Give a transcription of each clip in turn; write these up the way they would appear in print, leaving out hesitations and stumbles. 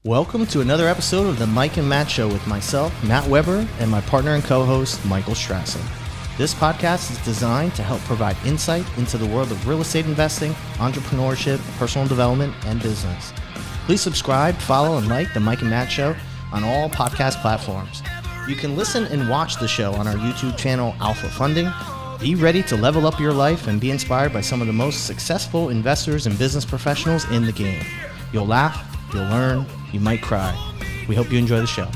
Welcome to another episode of the Mike and Matt Show with myself, Matt Weber, and my partner and co-host, Michael Strassen. This podcast is designed to help provide insight into the world of real estate investing, entrepreneurship, personal development, and business. Please subscribe, follow, and like the Mike and Matt Show on all podcast platforms. You can listen and watch the show on our YouTube channel, Alpha Funding. Be ready to level up your life and be inspired by some of the most successful investors and business professionals in the game. You'll laugh, you'll learn, you might cry. We hope you enjoy the show.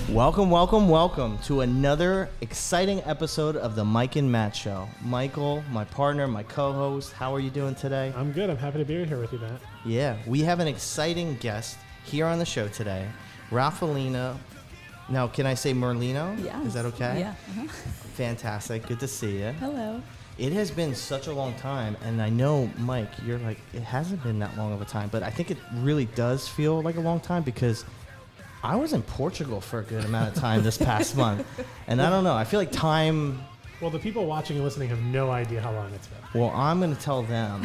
Welcome to another exciting episode of the Mike and Matt Show. Michael, my partner, my co-host, how are you doing today? I'm good. I'm happy to be here with you, Matt. Yeah, we have an exciting guest here on the show today, Raffaellina. Now, can I say Merlino? Yeah. Is that okay? Yeah. Fantastic. Good to see you. Hello. It has been such a long time, and I know, Mike, you're like, it hasn't been that long of a time, but I think it really does feel like a long time because I was in Portugal for a good amount of time this past month, and I don't know, I feel like time... Well, the people watching and listening have no idea how long it's been. Well, I'm going to tell them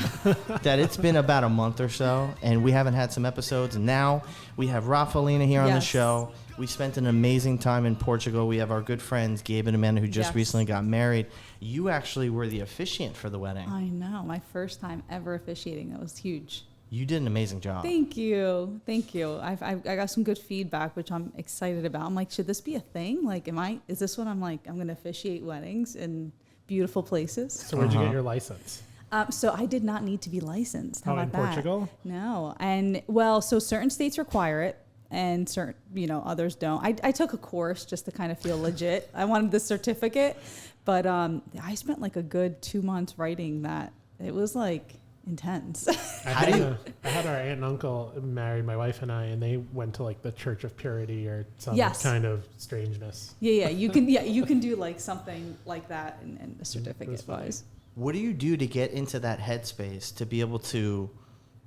that it's been about a month or so, and we haven't had some episodes, and now we have Raffaellina here on the show. We spent an amazing time in Portugal. We have our good friends, Gabe and Amanda, who just recently got married. You actually were the officiant for the wedding. I know. My first time ever officiating. That was huge. You did an amazing job. Thank you. I got some good feedback, which I'm excited about. I'm like, should this be a thing? Like, is this what I'm like, I'm going to officiate weddings in beautiful places? So where'd you get your license? So I did not need to be licensed. How about in Portugal? No. And so certain states require it. And certain, others don't. I took a course just to kind of feel legit. I wanted the certificate, but I spent like a good 2 months writing that. It was like intense. I had our aunt and uncle married my wife and I, and they went to like the Church of Purity or some kind of strangeness. Yeah. You can do like something like that and the certificate wise. What do you do to get into that headspace to be able to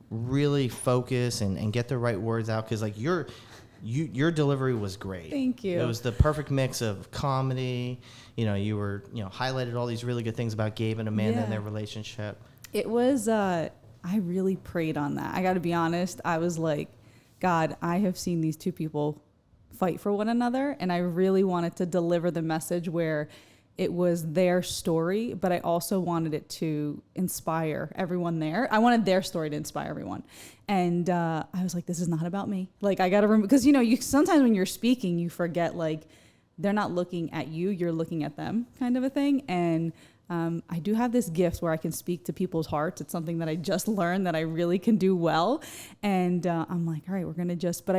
really focus and get the right words out? Because like your delivery was great. Thank you. It was the perfect mix of comedy. You were highlighted all these really good things about Gabe and Amanda and their relationship. It was I really prayed on that. I got to be honest. I was like, God, I have seen these two people fight for one another, and I really wanted to deliver the message where it was their story, but I also wanted it to inspire everyone there. I wanted their story to inspire everyone. And I was like, this is not about me. Like, I got to remember, because, you sometimes when you're speaking, you forget, like, they're not looking at you, you're looking at them kind of a thing. And I do have this gift where I can speak to people's hearts. It's something that I just learned that I really can do well. And I'm like, all right, we're going to but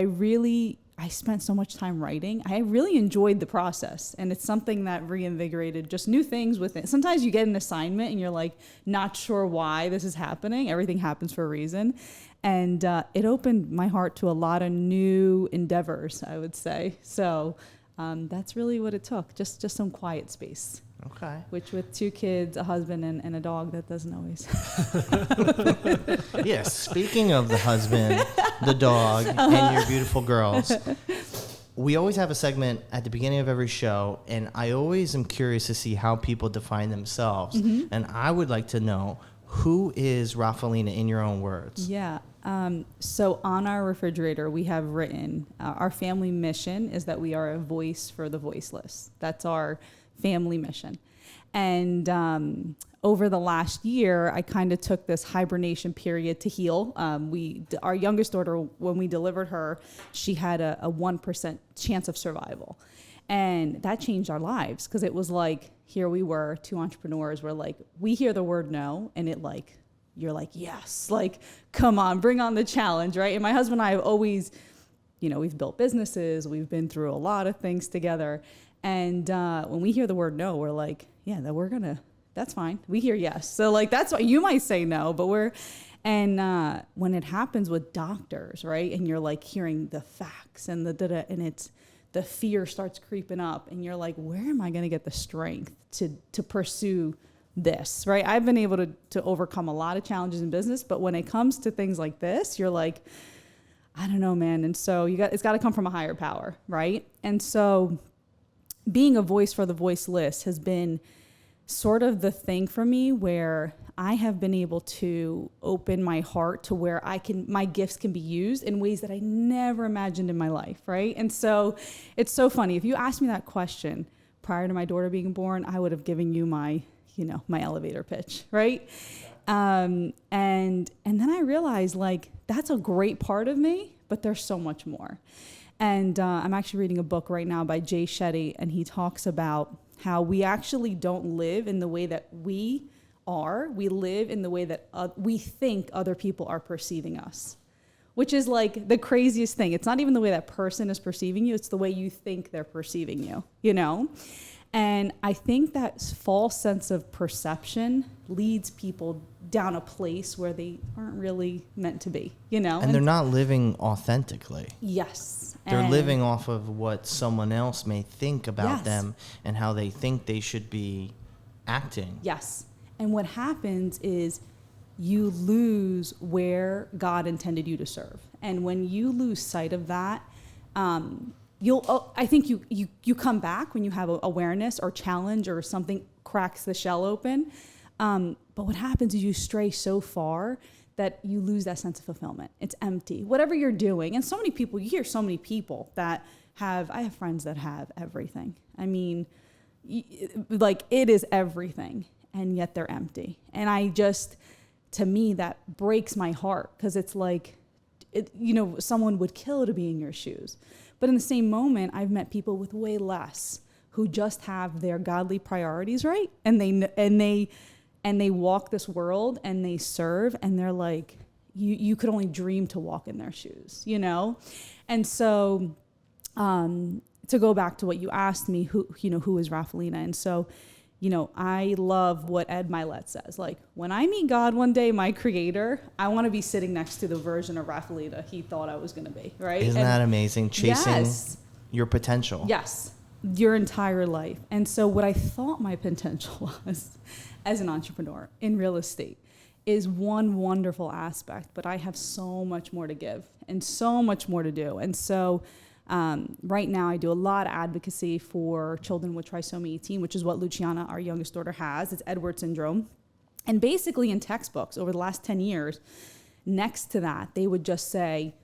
I spent so much time writing. I really enjoyed the process, and it's something that reinvigorated just new things with it. Sometimes you get an assignment and you're like not sure why this is happening. Everything happens for a reason. And it opened my heart to a lot of new endeavors, I would say. So that's really what it took, just some quiet space. Okay. Which with 2 kids, a husband, and a dog, that doesn't always. Yeah, speaking of the husband, the dog, and your beautiful girls, we always have a segment at the beginning of every show, and I always am curious to see how people define themselves. Mm-hmm. And I would like to know, who is Raffaellina in your own words? Yeah. So on our refrigerator, we have written, our family mission is that we are a voice for the voiceless. That's our family mission. And over the last year, I kind of took this hibernation period to heal. Our youngest daughter, when we delivered her, she had a 1% chance of survival. And that changed our lives, because it was like, here we were, 2 entrepreneurs, were like, we hear the word no, and it like, you're like, yes, like, come on, bring on the challenge, right? And my husband and I have always, we've built businesses, we've been through a lot of things together. And when we hear the word no, we're like, yeah, that's fine. We hear yes. So like, that's why you might say no, but when it happens with doctors, right? And you're like hearing the facts and the fear starts creeping up, and you're like, where am I going to get the strength to pursue this, right? I've been able to overcome a lot of challenges in business, but when it comes to things like this, you're like, I don't know, man. And so it's got to come from a higher power, right? And so being a voice for the voiceless has been sort of the thing for me where I have been able to open my heart to where my gifts can be used in ways that I never imagined in my life, right? And so it's so funny. If you asked me that question prior to my daughter being born, I would have given you my elevator pitch, right? And then I realized, like, that's a great part of me, but there's so much more. And I'm actually reading a book right now by Jay Shetty, and he talks about how we actually don't live in the way that we are. We live in the way that we think other people are perceiving us, which is like the craziest thing. It's not even the way that person is perceiving you. It's the way you think they're perceiving you, And I think that false sense of perception leads people down a place where they aren't really meant to be, And they're not living authentically. Yes. They're living off of what someone else may think about Yes. them and how they think they should be acting. Yes. And what happens is you lose where God intended you to serve. And when you lose sight of that, I think you come back when you have awareness or challenge or something cracks the shell open. But what happens is you stray so far that you lose that sense of fulfillment. It's empty. Whatever you're doing, and so many people, you hear so many people that I have friends that have everything. I mean, like, it is everything, and yet they're empty. And to me, that breaks my heart, because it's like, someone would kill to be in your shoes. But in the same moment, I've met people with way less who just have their godly priorities right, and they walk this world and they serve, and they're like, you could only dream to walk in their shoes, And so, to go back to what you asked me, who is Raffeallina? And so, I love what Ed Milet says. Like, when I meet God one day, my creator, I want to be sitting next to the version of Raffeallina he thought I was going to be, right? Isn't that amazing? Chasing yes. your potential. Yes, your entire life. And so what I thought my potential was as an entrepreneur in real estate is one wonderful aspect, but I have so much more to give and so much more to do. And so right now I do a lot of advocacy for children with trisomy 18, which is what Luciana, our youngest daughter, has. It's Edward syndrome. And basically in textbooks over the last 10 years, next to that, they would just say,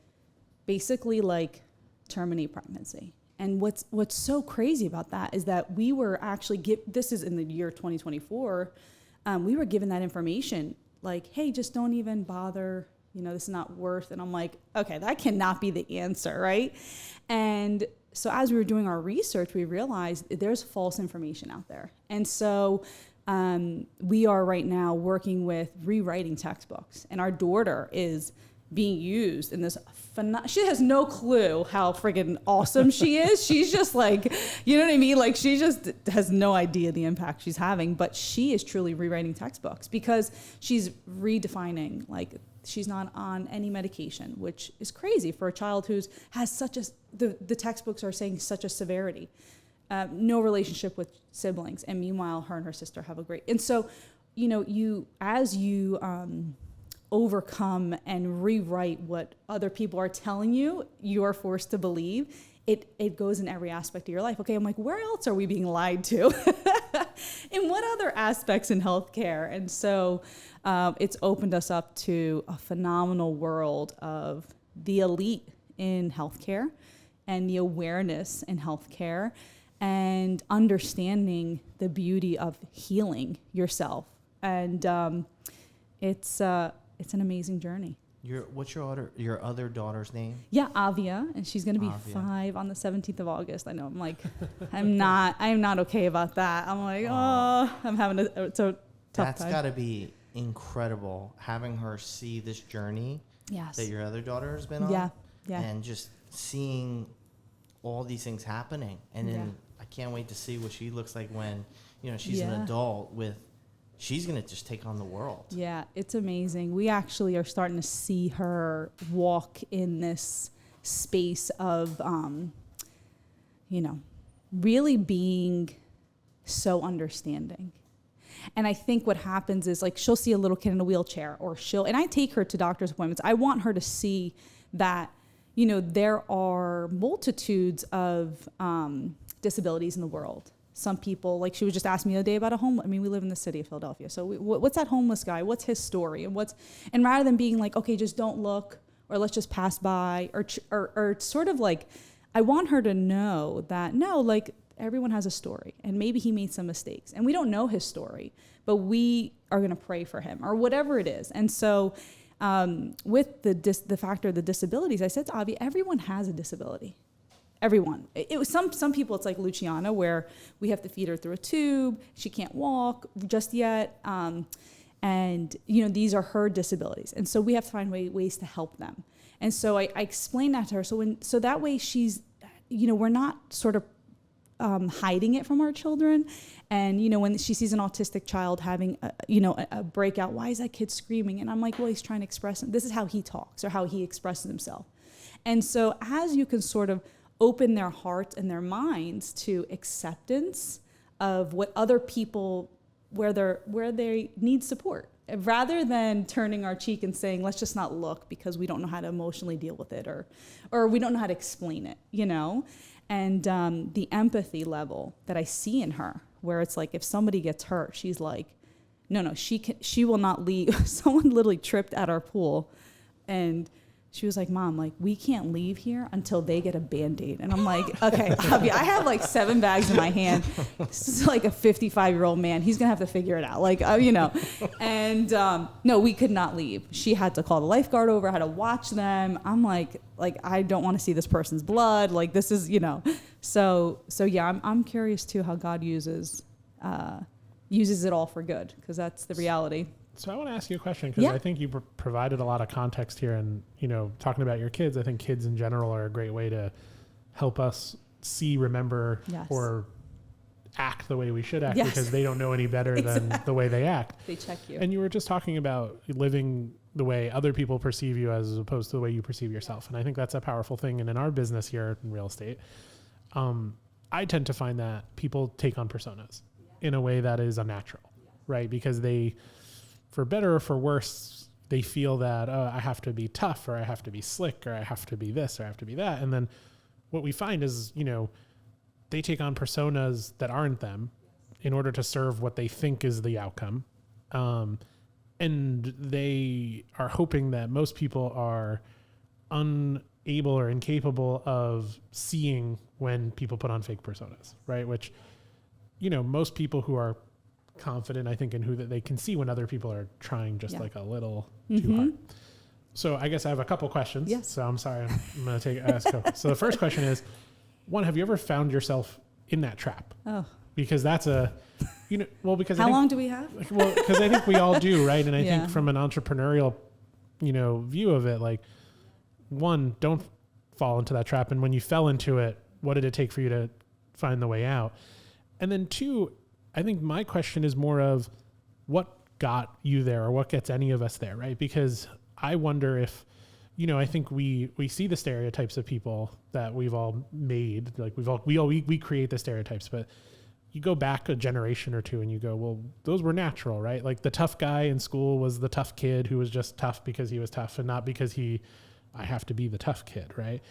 basically, like, terminate pregnancy. And what's so crazy about that is that we were actually, this is in the year 2024, we were given that information, like, hey, just don't even bother, this is not worth. And I'm like, okay, that cannot be the answer, right? And so as we were doing our research, we realized there's false information out there. And so we are right now working with rewriting textbooks, and our daughter is being used in this she has no clue how friggin' awesome she is. She's just like, you know what I mean? Like, she just has no idea the impact she's having, but she is truly rewriting textbooks because she's redefining, like, she's not on any medication, which is crazy for a child who's has such a, the textbooks are saying such a severity, no relationship with siblings. And meanwhile, her and her sister have a great, and so, as you overcome and rewrite what other people are telling you, you are forced to believe, it goes in every aspect of your life. Okay, I'm like, where else are we being lied to? In what other aspects in healthcare? And so it's opened us up to a phenomenal world of the elite in healthcare and the awareness in healthcare and understanding the beauty of healing yourself. And it's an amazing journey. What's your other daughter's name? Yeah, Avia, and she's going to be 5 on the 17th of August. I know. I'm like, I'm not okay about that. I'm like, I'm having a tough That's time. got to be incredible, having her see this journey that your other daughter has been on. Yeah. And just seeing all these things happening. And then I can't wait to see what she looks like when, she's an adult she's going to just take on the world. Yeah, it's amazing. We actually are starting to see her walk in this space of, really being so understanding. And I think what happens is, like, she'll see a little kid in a wheelchair, and I take her to doctor's appointments. I want her to see that, there are multitudes of disabilities in the world. some people, like she was just asking me the other day about we live in the city of Philadelphia. So what's that homeless guy? What's his story? And rather than being like, okay, just don't look, or let's just pass by, or sort of like, I want her to know that, no, like everyone has a story, and maybe he made some mistakes and we don't know his story, but we are going to pray for him or whatever it is. And so with the factor of the disabilities, I said to Avi, everyone has a disability. Everyone. It was some people, it's like Luciana, where we have to feed her through a tube. She can't walk just yet. And, these are her disabilities. And so we have to find ways to help them. And so I explained that to her. So that way she's, we're not sort of hiding it from our children. And, when she sees an autistic child having, a breakout, why is that kid screaming? And I'm like, well, he's trying to express it. This is how he talks or how he expresses himself. And so as you can sort of open their hearts and their minds to acceptance of what other people, where they need support, rather than turning our cheek and saying, let's just not look because we don't know how to emotionally deal with it, or we don't know how to explain it, And the empathy level that I see in her, where it's like, if somebody gets hurt, she's like, no, she will not leave. Someone literally tripped at our pool, and she was like, Mom, like, we can't leave here until they get a Band-Aid. And I'm like, okay, I have like 7 bags in my hand. This is like a 55-year-old man. He's going to have to figure it out. Like, And no, we could not leave. She had to call the lifeguard over, had to watch them. I'm like, I don't want to see this person's blood. Like, this is, So yeah, I'm curious too how God uses it all for good, because that's the reality. So I want to ask you a question, because I think you provided a lot of context here, and, talking about your kids, I think kids in general are a great way to help us see, remember, or act the way we should act, because they don't know any better than the way they act. They check you. And you were just talking about living the way other people perceive you as opposed to the way you perceive yourself. And I think that's a powerful thing. And in our business here in real estate, I tend to find that people take on personas in a way that is unnatural, right? Because they, for better or for worse, they feel that, I have to be tough, or I have to be slick, or I have to be this, or I have to be that. And then what we find is, they take on personas that aren't them in order to serve what they think is the outcome. And they are hoping that most people are unable or incapable of seeing when people put on fake personas, right? Which, most people who are confident, I think, in who that they can see when other people are trying just like a little too hard. So I guess I have a couple questions. Yes. So I'm sorry, I'm going to ask. So the first question is, one, have you ever found yourself in that trap? Oh, because that's because how long do we have? Well, because I think we all do, right? And I think from an entrepreneurial, view of it, like, one, don't fall into that trap. And when you fell into it, what did it take for you to find the way out? And then two, I think my question is more of what got you there, or what gets any of us there, right? Because I wonder if, I think we see the stereotypes of people that we've all made, like we create the stereotypes, but you go back a generation or two and you go, well, those were natural, right? Like the tough guy in school was the tough kid who was just tough because he was tough and not because I have to be the tough kid, right?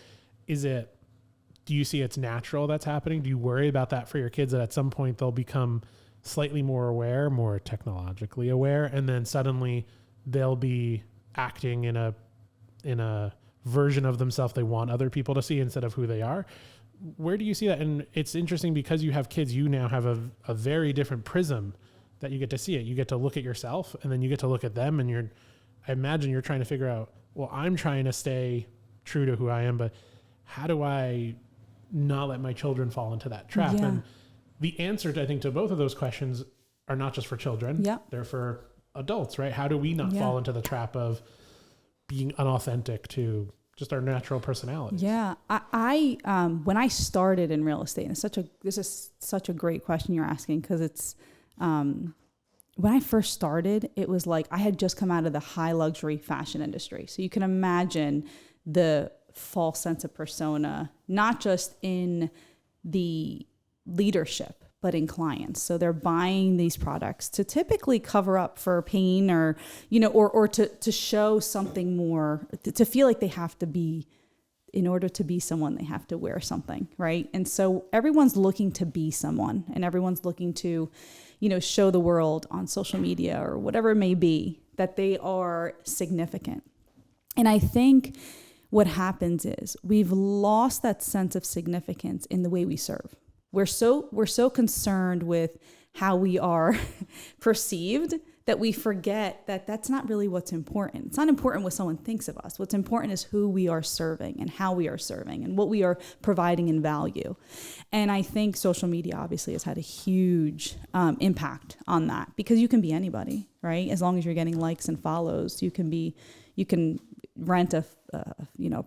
Do you see it's natural that's happening? Do you worry about that for your kids, that at some point they'll become slightly more aware, more technologically aware, and then suddenly they'll be acting in a version of themselves they want other people to see instead of who they are? Where do you see that? And it's interesting because you have kids, you now have a very different prism that you get to see it. You get to look at yourself, and then you get to look at them, and I imagine you're trying to figure out, well, I'm trying to stay true to who I am, but how do I not let my children fall into that trap? Yeah. And the answer to, I think, to both of those questions are not just for children. Yeah. They're for adults, right? How do we not fall into the trap of being unauthentic to just our natural personality? Yeah. I when I started in real estate, and this is such a great question you're asking, because it's, when I first started, it was like I had just come out of the high luxury fashion industry. So you can imagine the false sense of persona, not just in the leadership, but in clients. So they're buying these products to typically cover up for pain, or, or to show something more, to feel like they have to be in order to be someone, they have to wear something, right? And so everyone's looking to be someone, and everyone's looking to, show the world on social media or whatever it may be that they are significant. And I think what happens is we've lost that sense of significance in the way we serve. We're so concerned with how we are perceived that we forget that that's not really what's important. It's not important what someone thinks of us. What's important is who we are serving and how we are serving and what we are providing in value. And I think social media obviously has had a huge impact on that, because you can be anybody, right? As long as you're getting likes and follows, you can rent a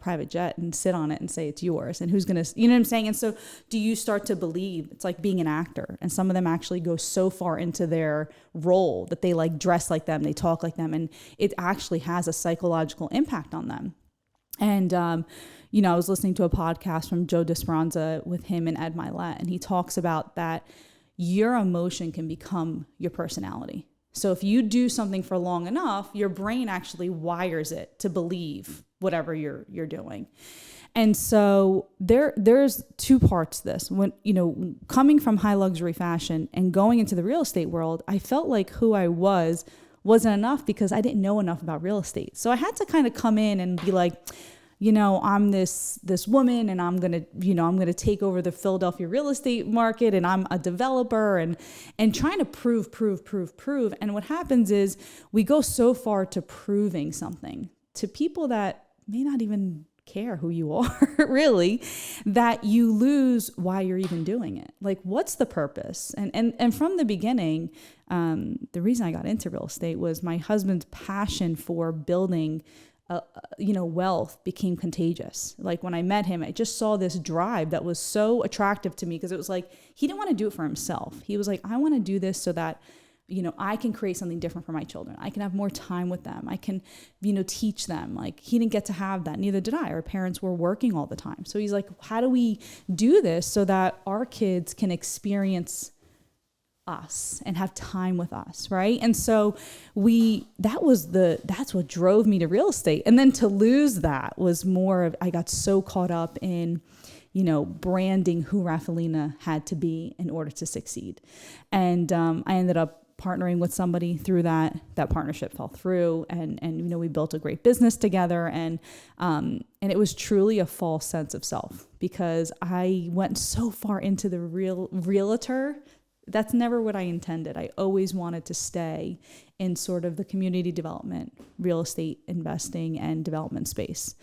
private jet and sit on it and say it's yours, and who's gonna, you know what I'm saying? And so do you start to believe it's like being an actor, and some of them actually go so far into their role that they like dress like them, they talk like them, and it actually has a psychological impact on them. And I was listening to a podcast from Joe Disperanza with him and Ed Milet, and he talks about that your emotion can become your personality. So if you do something for long enough, your brain actually wires it to believe whatever you're doing. And so there's two parts to this. When, coming from high luxury fashion and going into the real estate world, I felt like who I wasn't enough because I didn't know enough about real estate. So I had to kind of come in and be like, I'm this woman, and I'm gonna take over the Philadelphia real estate market, and I'm a developer, and trying to prove. And what happens is we go so far to proving something to people that may not even care who you are, really, that you lose why you're even doing it. Like, what's the purpose? And from the beginning, the reason I got into real estate was my husband's passion for building wealth became contagious. Like when I met him, I just saw this drive that was so attractive to me, because it was like, he didn't want to do it for himself. He was like, I want to do this so that, I can create something different for my children. I can have more time with them. I can, teach them. Like, he didn't get to have that. Neither did I. Our parents were working all the time. So he's like, how do we do this so that our kids can experience us and have time with us, right? And so that's what drove me to real estate. And then to lose that was more of, I got so caught up in, branding who Raffeallina had to be in order to succeed. And I ended up partnering with somebody through that partnership fell through, and we built a great business together, and it was truly a false sense of self, because I went so far into the realtor. That's never what I intended. I always wanted to stay in sort of the community development, real estate investing, and development space.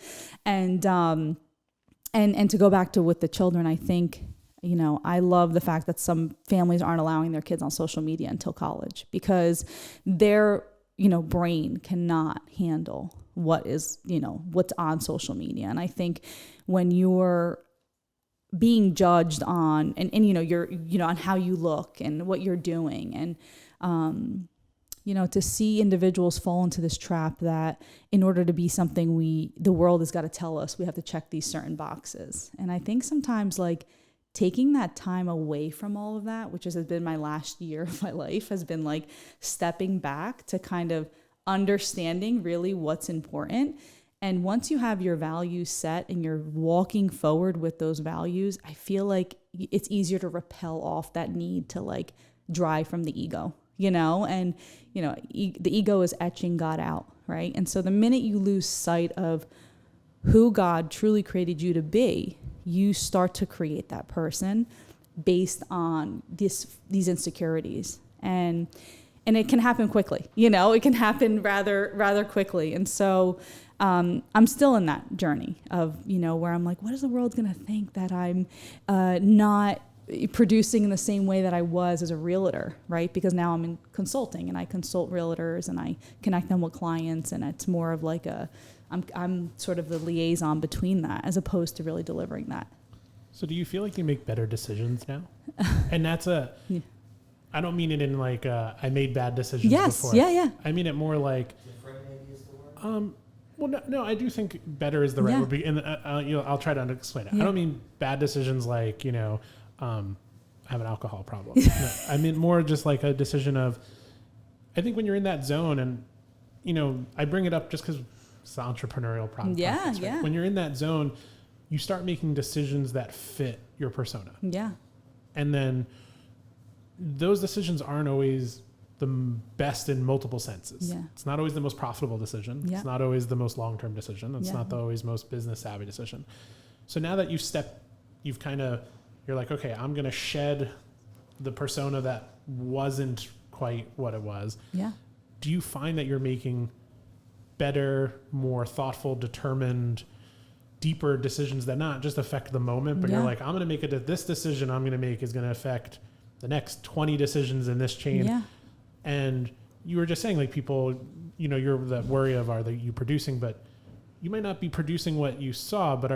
And to go back to with the children, I think, I love the fact that some families aren't allowing their kids on social media until college, because their, brain cannot handle what's on social media. And I think when you're being judged on you're on how you look and what you're doing, and to see individuals fall into this trap that in order to be something the world has got to tell us we have to check these certain boxes. And I think sometimes, like, taking that time away from all of that, which has been my last year of my life, has been like stepping back to kind of understanding really what's important. And once you have your values set and you're walking forward with those values, I feel like it's easier to repel off that need to like drive from the ego, and, the ego is etching God out, right? And so the minute you lose sight of who God truly created you to be, you start to create that person based on these insecurities. And it can happen quickly, it can happen rather quickly. And so I'm still in that journey of, where I'm like, what is the world going to think that I'm not producing in the same way that I was as a realtor, right? Because now I'm in consulting, and I consult realtors, and I connect them with clients, and it's more of like I'm sort of the liaison between that, as opposed to really delivering that. So do you feel like you make better decisions now? And that's yeah. I don't mean it in like I made bad decisions before. Yeah. I mean it more like, well, no, I do think better is the right word. And I'll try to explain it. Yeah. I don't mean bad decisions like, I have an alcohol problem. No, I mean more just like a decision of, I think when you're in that zone, and, I bring it up just because it's the entrepreneurial problem. Yeah, process, right? yeah. When you're in that zone, you start making decisions that fit your persona. Yeah. And then those decisions aren't always the best in multiple senses. Yeah. It's not always the most profitable decision. Yeah. It's not always the most long-term decision. It's Yeah. not the always most business savvy decision. So now that you're like, okay, I'm going to shed the persona that wasn't quite what it was. Yeah. Do you find that you're making better, more thoughtful, determined, deeper decisions that not just affect the moment, but Yeah. you're like, I'm going to make this decision I'm going to make is going to affect the next 20 decisions in this chain. Yeah. And you were just saying, like, people, you're that worry of, are you producing, but you might not be producing what you saw, but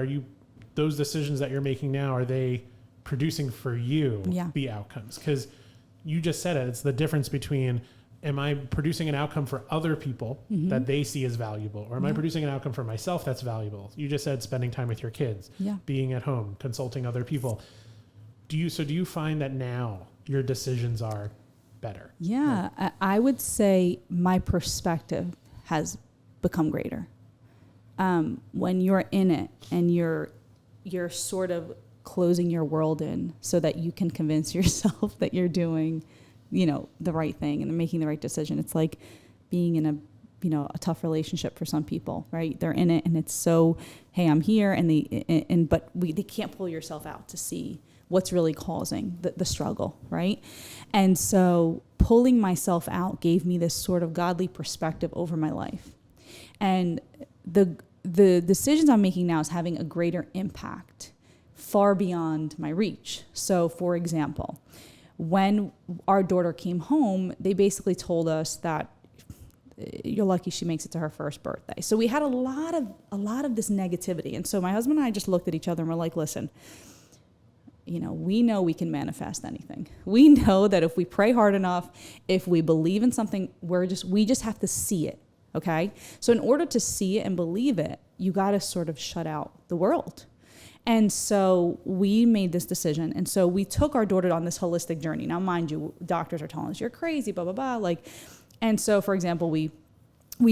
those decisions that you're making now, are they producing for you the outcomes? Because you just said it, it's the difference between, am I producing an outcome for other people that they see as valuable, or am I producing an outcome for myself that's valuable? You just said spending time with your kids, being at home, consulting other people. Do you find that now your decisions are better? Yeah, I would say my perspective has become greater. When you're in it and you're sort of closing your world in so that you can convince yourself that you're doing, the right thing and making the right decision. It's like being in a tough relationship for some people, right? They're in it and it's so, hey, I'm here, but they can't pull yourself out to see what's really causing the struggle, right? And so pulling myself out gave me this sort of godly perspective over my life. And the decisions I'm making now is having a greater impact far beyond my reach. So, for example, when our daughter came home, they basically told us that you're lucky she makes it to her first birthday. So we had a lot of this negativity. And so my husband and I just looked at each other and we're like, listen, we know we can manifest anything. We know that if we pray hard enough, if we believe in something, we just have to see it. Okay. So in order to see it and believe it, you got to sort of shut out the world. And so we made this decision. And so we took our daughter on this holistic journey. Now, mind you, doctors are telling us you're crazy, blah, blah, blah. And so, for example, we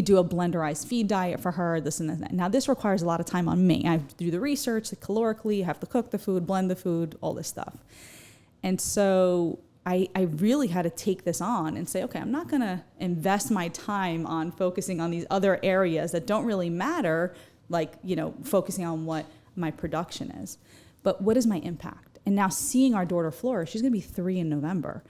do a blenderized feed diet for her, this and that. Now, this requires a lot of time on me. I have to do the research, calorically, have to cook the food, blend the food, all this stuff. And so I really had to take this on and say, okay, I'm not going to invest my time on focusing on these other areas that don't really matter, focusing on what my production is, but what is my impact? And now seeing our daughter flourish, she's going to be 3 in November,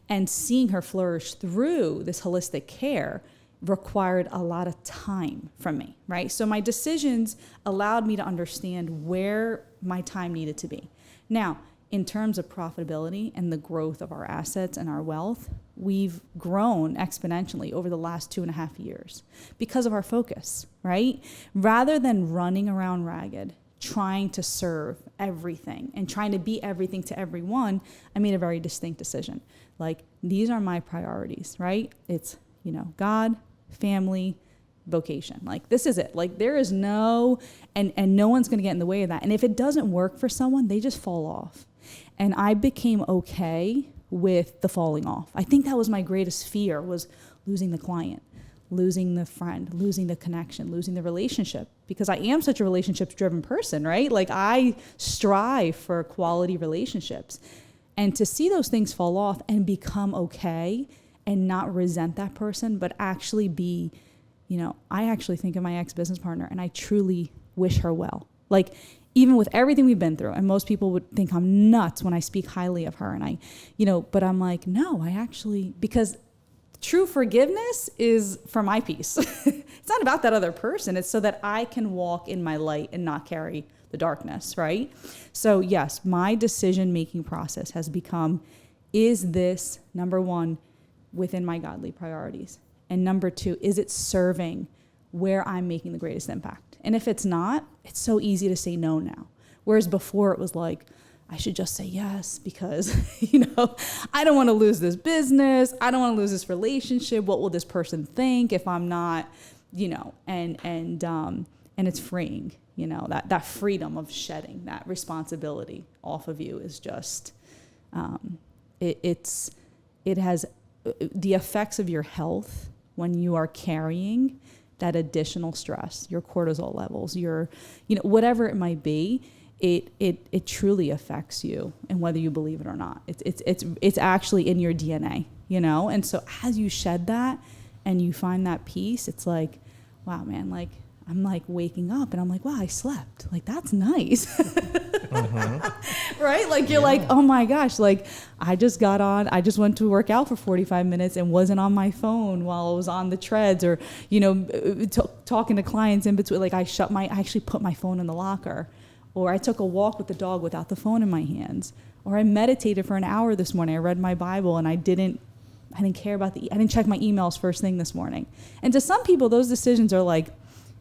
and seeing her flourish through this holistic care required a lot of time from me, right? So my decisions allowed me to understand where my time needed to be. Now, in terms of profitability and the growth of our assets and our wealth, we've grown exponentially over the last 2.5 years because of our focus, right? Rather than running around ragged, trying to serve everything and trying to be everything to everyone, I made a very distinct decision. These are my priorities, right? It's, God, family, vocation. This is it. There is no, and no one's going to get in the way of that. And if it doesn't work for someone, they just fall off. And I became okay with the falling off. I think that was my greatest fear, was losing the client, losing the friend, losing the connection, losing the relationship, because I am such a relationships-driven person, right? I strive for quality relationships. And to see those things fall off and become okay and not resent that person, but actually be, I actually think of my ex-business partner and I truly wish her well. Even with everything we've been through, and most people would think I'm nuts when I speak highly of her, and but I'm like, no, because true forgiveness is for my peace. It's not about that other person. It's so that I can walk in my light and not carry the darkness, right? So yes, my decision-making process has become, is this, number one, within my godly priorities? And number two, is it serving where I'm making the greatest impact? And if it's not, it's so easy to say no now. Whereas before it was like, I should just say yes because, I don't want to lose this business. I don't want to lose this relationship. What will this person think if I'm not, and it's freeing, that freedom of shedding that responsibility off of you is just, it has the effects of your health when you are carrying that additional stress, your cortisol levels, your, whatever it might be. it truly affects you, and whether you believe it or not, it's actually in your DNA, you know? And so as you shed that and you find that peace, it's like, wow, man, like I'm like waking up and I'm like, wow, I slept. Like, that's nice. Right? Like, you're like, oh my gosh, like I just went to work out for 45 minutes and wasn't on my phone while I was on the treads, or, you know, talking to clients in between. Like I actually put my phone in the locker, or I took a walk with the dog without the phone in my hands, or I meditated for an hour this morning. I read my Bible and I didn't care about I didn't check my emails first thing this morning. And to some people, those decisions are like,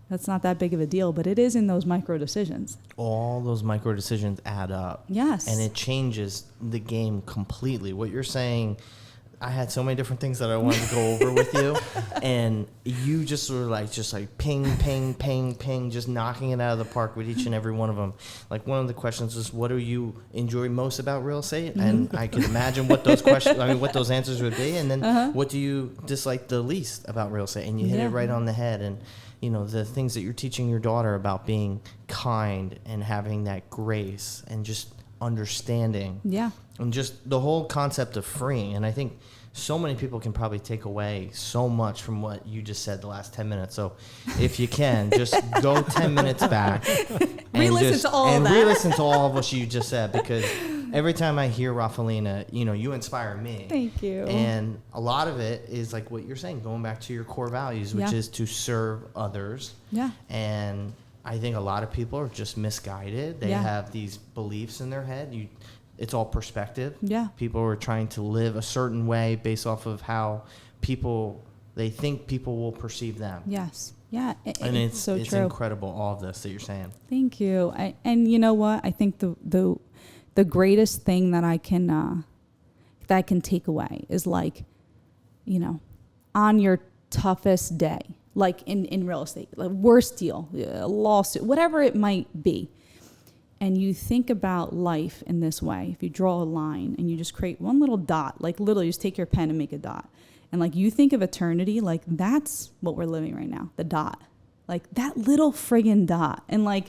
that's not that big of a deal, but it is in those micro decisions. All those micro decisions add up. Yes. And it changes the game completely. What you're saying, I had so many different things that I wanted to go over with you, and you just sort of like ping, ping, ping, ping, just knocking it out of the park with each and every one of them. Like, one of the questions was, what do you enjoy most about real estate? And I could imagine what those what those answers would be. And then what do you dislike the least about real estate? And you hit it right on the head. And, you know, the things that you're teaching your daughter about being kind and having that grace and just understanding. Yeah. And just the whole concept of freeing. And I think so many people can probably take away so much from what you just said the last 10 minutes. So if you can, just go 10 minutes back and re-listen to all of what you just said, because every time I hear Raffeallina, you know, you inspire me. Thank you. And a lot of it is like what you're saying, going back to your core values, which is to serve others. Yeah. And I think a lot of people are just misguided. They have these beliefs in their head. It's all perspective. Yeah. People are trying to live a certain way based off of how they think people will perceive them. Yes. Yeah. And it's so true. It's incredible, all of this that you're saying. Thank you. And you know what? I think the greatest thing that I can take away is, like, you know, on your toughest day, like in real estate, like worst deal, a lawsuit, whatever it might be, and you think about life in this way, if you draw a line and you just create one little dot, like literally just take your pen and make a dot, and like you think of eternity, like that's what we're living right now, the dot, like that little friggin' dot. And like,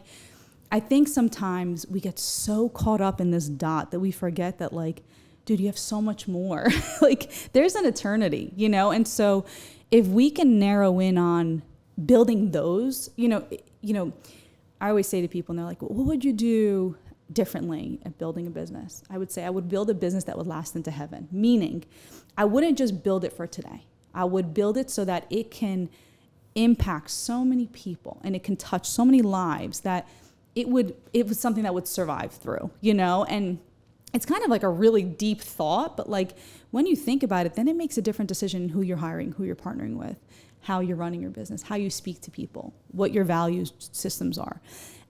I think sometimes we get so caught up in this dot that we forget that, like, dude, you have so much more. Like, there's an eternity, you know? And so if we can narrow in on building those, you know, I always say to people, and they're like, well, what would you do differently at building a business? I would say I would build a business that would last into heaven. Meaning, I wouldn't just build it for today. I would build it so that it can impact so many people and it can touch so many lives that it was something that would survive through, you know? And it's kind of like a really deep thought, but like when you think about it, then it makes a different decision who you're hiring, who you're partnering with, how you're running your business, how you speak to people, what your value systems are.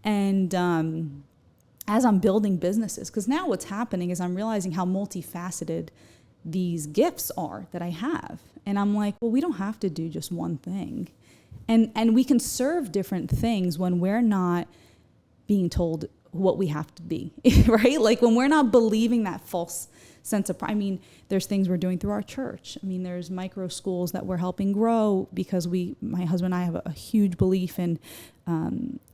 And as I'm building businesses, because now what's happening is I'm realizing how multifaceted these gifts are that I have. And I'm like, well, we don't have to do just one thing. And we can serve different things when we're not being told what we have to be, right? Like when we're not believing that false sense of pride. I mean, there's things we're doing through our church. I mean, there's micro schools that we're helping grow because my husband and I have a huge belief in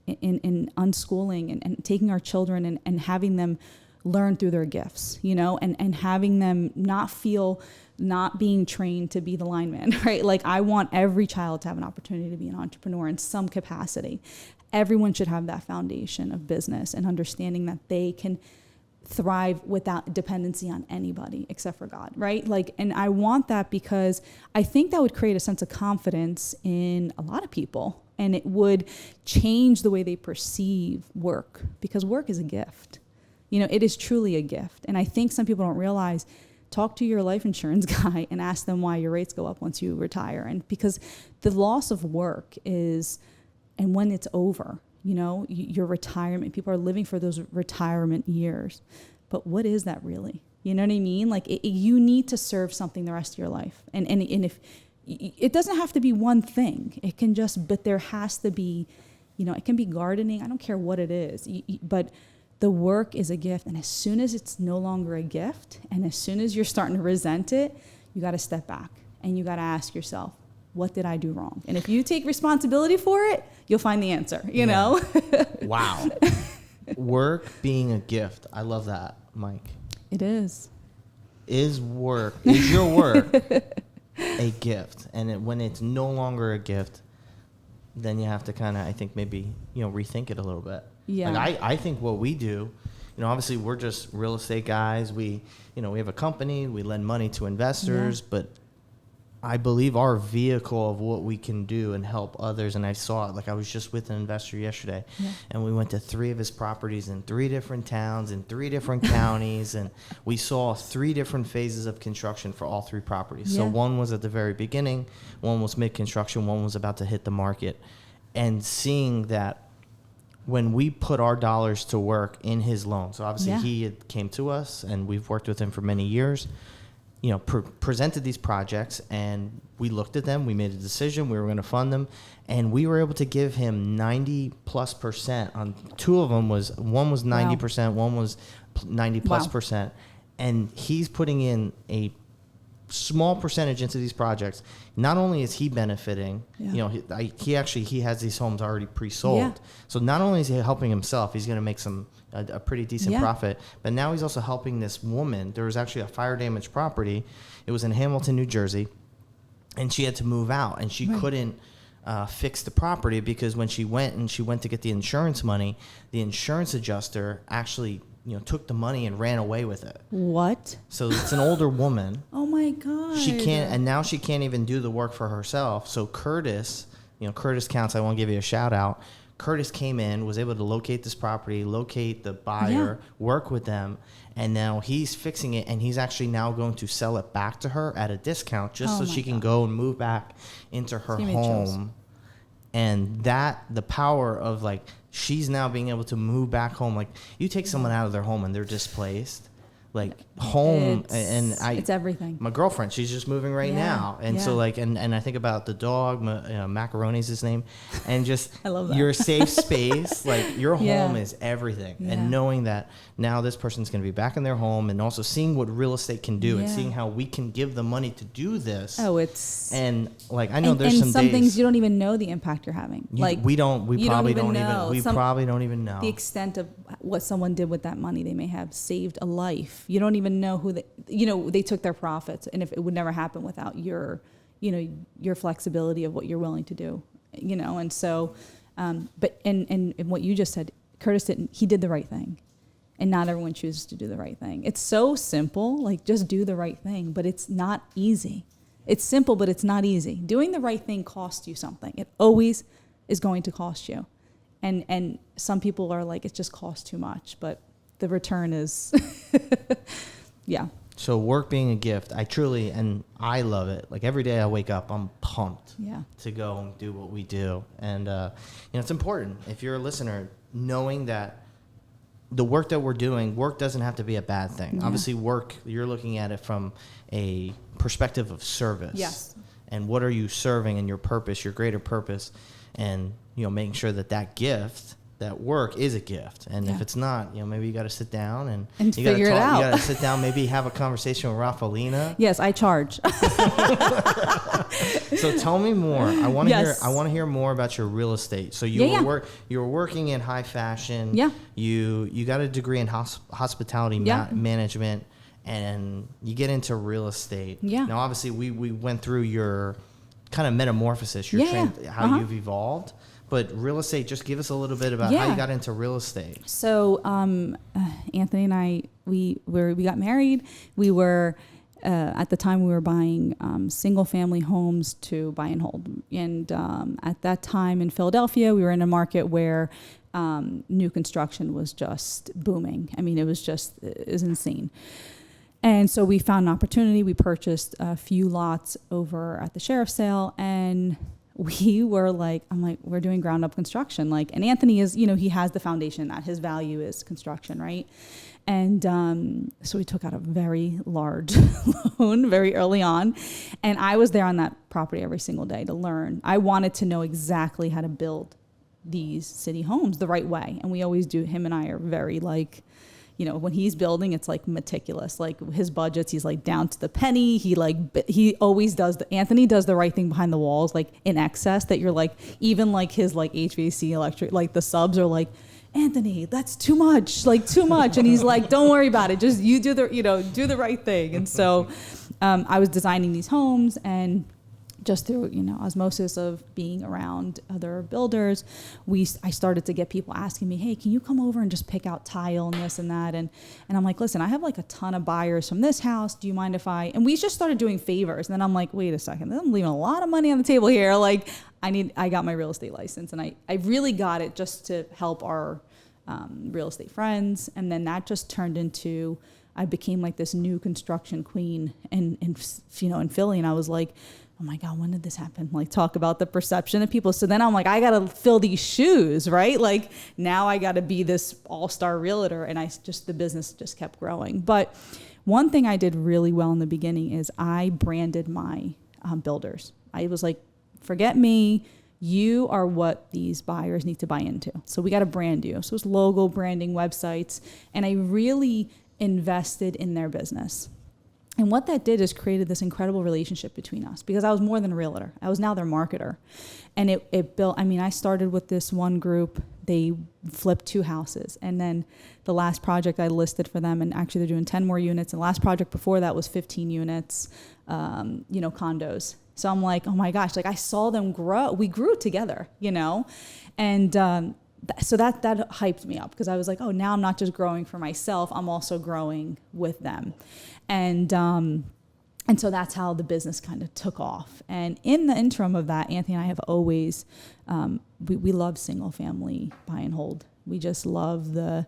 unschooling and taking our children and having them learn through their gifts, you know, and having them not being trained to be the lineman, right? Like I want every child to have an opportunity to be an entrepreneur in some capacity. Everyone should have that foundation of business and understanding that they can thrive without dependency on anybody except for God, right? Like, and I want that because I think that would create a sense of confidence in a lot of people, and it would change the way they perceive work, because work is a gift. You know, it is truly a gift. And I think some people don't realize, talk to your life insurance guy and ask them why your rates go up once you retire. And because the loss of work is, and when it's over, you know, your retirement, people are living for those retirement years. But what is that really? You know what I mean? Like you need to serve something the rest of your life. And if it doesn't have to be one thing, it can but there has to be, you know, it can be gardening. I don't care what it is, but the work is a gift. And as soon as it's no longer a gift, and as soon as you're starting to resent it, you got to step back and you got to ask yourself, what did I do wrong? And if you take responsibility for it, you'll find the answer, you know? Wow. Work being a gift. I love that, Mike. It is. Is your work a gift? And when it's no longer a gift, then you have to kind of, I think, maybe, rethink it a little bit. Yeah. Like I think what we do, obviously we're just real estate guys. We have a company, we lend money to investors, but I believe our vehicle of what we can do and help others, and I saw it, like I was just with an investor yesterday, and we went to 3 of his properties in 3 different towns, in 3 different counties, and we saw 3 different phases of construction for all 3 properties. So one was at the very beginning, one was mid-construction, one was about to hit the market, and seeing that when we put our dollars to work in his loan, so obviously he had came to us, and we've worked with him for many years, presented these projects, and we looked at them. We made a decision. We were going to fund them, and we were able to give him 90+% on 2 of them. One was 90%, one was 90+%, and he's putting in a small percentage into these projects. Not only is he benefiting, he has these homes already pre-sold. So not only is he helping himself, he's going to make a pretty decent profit, but now he's also helping this woman. There was actually a fire damaged property. It was in Hamilton, New Jersey, and she had to move out, and she couldn't fix the property because when she went to get the insurance money, the insurance adjuster actually took the money and ran away with it. What? So it's an older woman. Oh my God. Now she can't even do the work for herself. So Curtis Counts, I won't give you a shout out. Curtis came in, was able to locate this property, locate the buyer, work with them, and now he's fixing it, and he's actually now going to sell it back to her at a discount just so she can go and move back into her home. And the power of like, she's now being able to move back home. Like, you take someone out of their home and they're displaced. Like, home, it's everything. My girlfriend, she's just moving right now. And so like, and I think about the dog, Macaroni's his name, and just I love that. Your safe space, like your home is everything. And knowing that now this person's going to be back in their home, and also seeing what real estate can do and seeing how we can give the money to do this. And like, I know there's some days, things you don't even know the impact you're having. We probably don't even know the extent of what someone did with that money. They may have saved a life. You don't even know who they took their profits, and if it would never happen without your flexibility of what you're willing to do, and so, but what you just said, Curtis did the right thing, and not everyone chooses to do the right thing. It's so simple, like just do the right thing, but it's not easy. It's simple, but it's not easy. Doing the right thing costs you something. It always is going to cost you, and some people are like, it just costs too much, but the return is, So work being a gift, I love it. Like every day I wake up, I'm pumped to go and do what we do. And, it's important if you're a listener, knowing that the work that we're doing, work doesn't have to be a bad thing. Yeah. Obviously work, you're looking at it from a perspective of service. Yes. And what are you serving, and your purpose, your greater purpose, and, making sure that gift, that work is a gift. And if it's not, maybe you got to sit down and you figure it out. You got to sit down, maybe have a conversation with Raffaellina. Yes, I charge. So tell me more. I want to hear more about your real estate. So you were working in high fashion. Yeah. You got a degree in hospitality management, and you get into real estate. Yeah. Now obviously we went through your kind of metamorphosis, how you've evolved. But real estate, just give us a little bit about how you got into real estate. So Anthony and I, we got married. We were, at the time, we were buying single-family homes to buy and hold. And at that time in Philadelphia, we were in a market where new construction was just booming. I mean, it was insane. And so we found an opportunity. We purchased a few lots over at the sheriff's sale, and we were like, we're doing ground up construction. Like, and Anthony is, he has the foundation that his value is construction, right? And so we took out a very large loan very early on. And I was there on that property every single day to learn. I wanted to know exactly how to build these city homes the right way. And we always do. Him and I are very when he's building, it's like meticulous. Like his budgets, he's like down to the penny. He always does Anthony does the right thing behind the walls, like in excess, that you're like, even like his like HVAC electric, like the subs are like Anthony, that's too much, like too much. And he's like, don't worry about it. Just you do the right thing. And so I was designing these homes, and just through, osmosis of being around other builders, I started to get people asking me, hey, can you come over and just pick out tile and this and that? And I'm like, listen, I have like a ton of buyers from this house. Do you mind if and we just started doing favors. And then I'm like, wait a second, I'm leaving a lot of money on the table here. Like I got my real estate license, and I really got it just to help our real estate friends. And then that just turned into, I became like this new construction queen in Philly. And I was like, oh my God, when did this happen? Like, talk about the perception of people. So then I'm like, I got to fill these shoes, right? Like now I got to be this all-star realtor. And the business just kept growing. But one thing I did really well in the beginning is I branded my builders. I was like, forget me. You are what these buyers need to buy into. So we got to brand you. So it's logo, branding, websites. And I really invested in their business. And what that did is created this incredible relationship between us, because I was more than a realtor. I was now their marketer. And it built, I started with this one group. They flipped 2 houses. And then the last project I listed for them, and actually they're doing 10 more units. And the last project before that was 15 units, condos. So I'm like, oh my gosh, like I saw them grow. We grew together, and so that hyped me up, because I was like, oh, now I'm not just growing for myself, I'm also growing with them. And so that's how the business kind of took off. And in the interim of that, Anthony and I have always, we love single family buy and hold. We just love the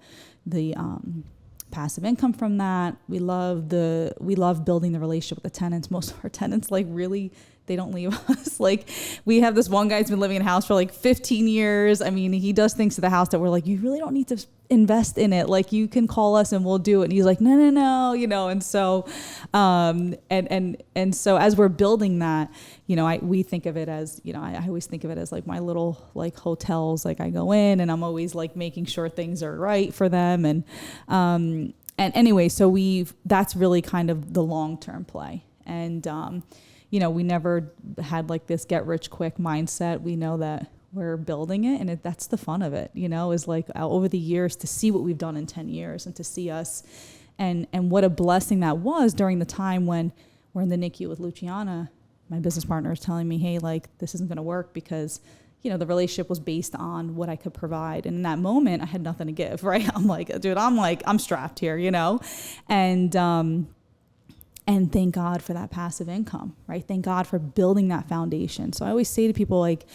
passive income from that. We love building the relationship with the tenants. Most of our tenants, like, really, they don't leave us. Like, we have this one guy who's been living in a house for like 15 years. He does things to the house that we're like, you really don't need to invest in it. Like, you can call us and we'll do it. And he's like, no, and so, and so as we're building that, we think of it as, I always think of it as like my little like hotels. Like, I go in and I'm always like making sure things are right for them. And anyway, so that's really kind of the long-term play. And, we never had like this get rich quick mindset. We know that we're building it, and that's the fun of it, is like over the years to see what we've done in 10 years and to see us and what a blessing that was during the time when we're in the NICU with Luciana. My business partner is telling me, hey, like, this isn't going to work because, the relationship was based on what I could provide. And in that moment, I had nothing to give, right? I'm like, dude, I'm strapped here, and thank God for that passive income, right? Thank God for building that foundation. So I always say to people, like,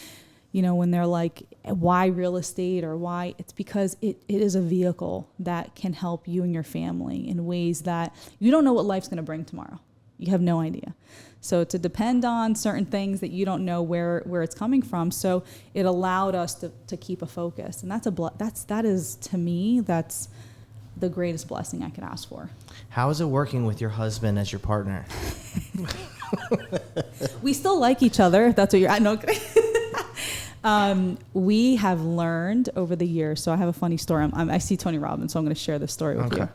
when they're like, why real estate or why? It's because it is a vehicle that can help you and your family in ways that you don't know what life's going to bring tomorrow. You have no idea. So to depend on certain things that you don't know where it's coming from. So it allowed us to keep a focus. And that is to me, that's the greatest blessing I could ask for. How is it working with your husband as your partner? We still like each other, if that's what you're at. No, we have learned over the years. So I have a funny story. I see Tony Robbins, so I'm going to share this story with you.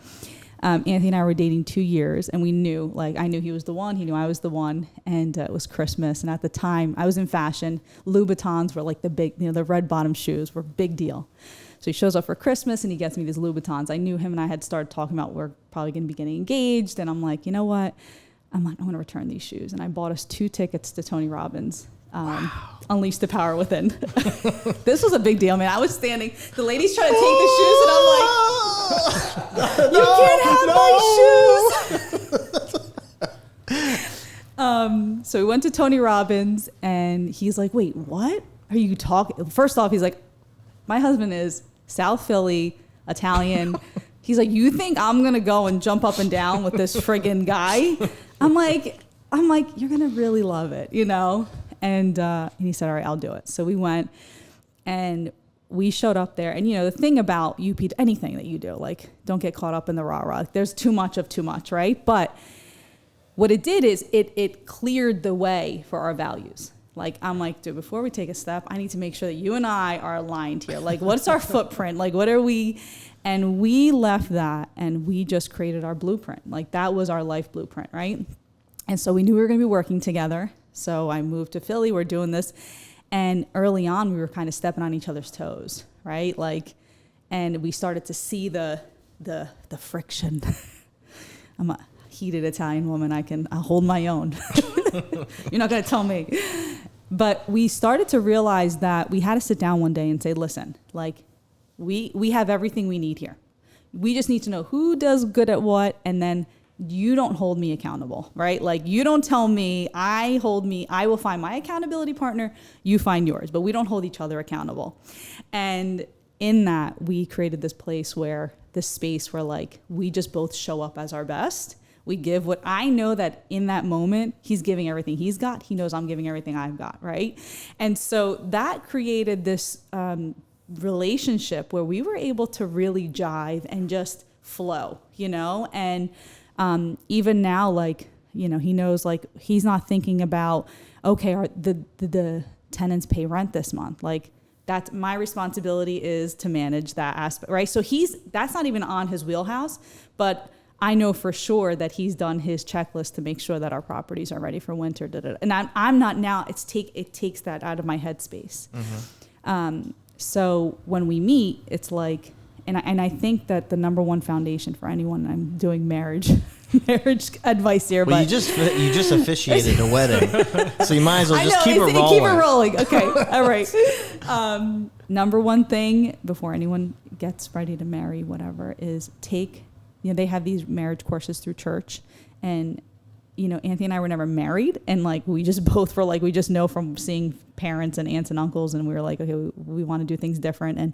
Anthony and I were dating 2 years, and we knew, like, I knew he was the one, he knew I was the one, and it was Christmas. And at the time, I was in fashion. Louboutins were like the big, the red bottom shoes were a big deal. So he shows up for Christmas and he gets me these Louboutins. I knew him and I had started talking about we're probably going to be getting engaged. And I'm like, you know what? I'm going to return these shoes. And I bought us 2 tickets to Tony Robbins. Unleash the Power Within. This was a big deal, man. I was standing. The lady's trying to take the shoes, and I'm like, "You can't have my shoes." So we went to Tony Robbins, and he's like, "Wait, what are you talking?" First off, he's like, "My husband is South Philly, Italian." He's like, "You think I'm gonna go and jump up and down with this friggin' guy?" I'm like, "You're gonna really love it, And he said, all right, I'll do it. So we went and we showed up there. And, the thing about anything that you do, like, don't get caught up in the rah-rah. There's too much of too much, right? But what it did is it cleared the way for our values. Like, I'm like, dude, before we take a step, I need to make sure that you and I are aligned here. Like, what's our footprint? Like, what are we? And we left that and we just created our blueprint. Like, that was our life blueprint, right? And so we knew we were going to be working together. So I moved to Philly, we're doing this. And early on, we were kind of stepping on each other's toes, right? Like, And we started to see the friction. I'm a heated Italian woman. I'll hold my own. You're not going to tell me. But we started to realize that we had to sit down one day and say, listen, like we have everything we need here. We just need to know who does good at what, and then you don't hold me accountable, right? Like you don't tell me, I will find my accountability partner, you find yours, but we don't hold each other accountable. And in that, we created this space where like we just both show up as our best. We give what I know that in that moment, he's giving everything he's got. He knows I'm giving everything I've got, right? And so that created this relationship where we were able to really jive and just flow, and even now, like, he knows, like, he's not thinking about, okay, the tenants pay rent this month. Like, that's my responsibility is to manage that aspect, right? So that's not even on his wheelhouse, but I know for sure that he's done his checklist to make sure that our properties are ready for winter. And I'm not now. It takes that out of my headspace. Mm-hmm. So when we meet, it's like, and I think that the number one foundation for anyone, I'm doing marriage advice here. Well, but you just officiated a wedding, so you might as well just keep it rolling. Keep it rolling. Okay, all right. Number one thing before anyone gets ready to marry, whatever, is they have these marriage courses through church, and Anthony and I were never married, and like we just both were like, we just know from seeing parents and aunts and uncles, and we were like, okay, we want to do things different, and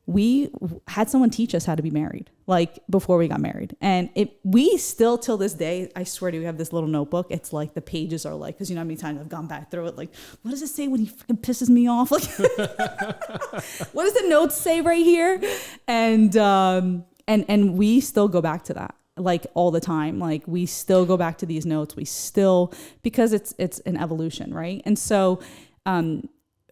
we had someone teach us how to be married, like before we got married. And we still till this day, I swear to you, we have this little notebook. It's like the pages are like, because how many times I've gone back through it, like, what does it say when he freaking pisses me off? Like, what does the notes say right here? And we still go back to that, like all the time. Like we still go back to these notes. Because it's an evolution, right? And so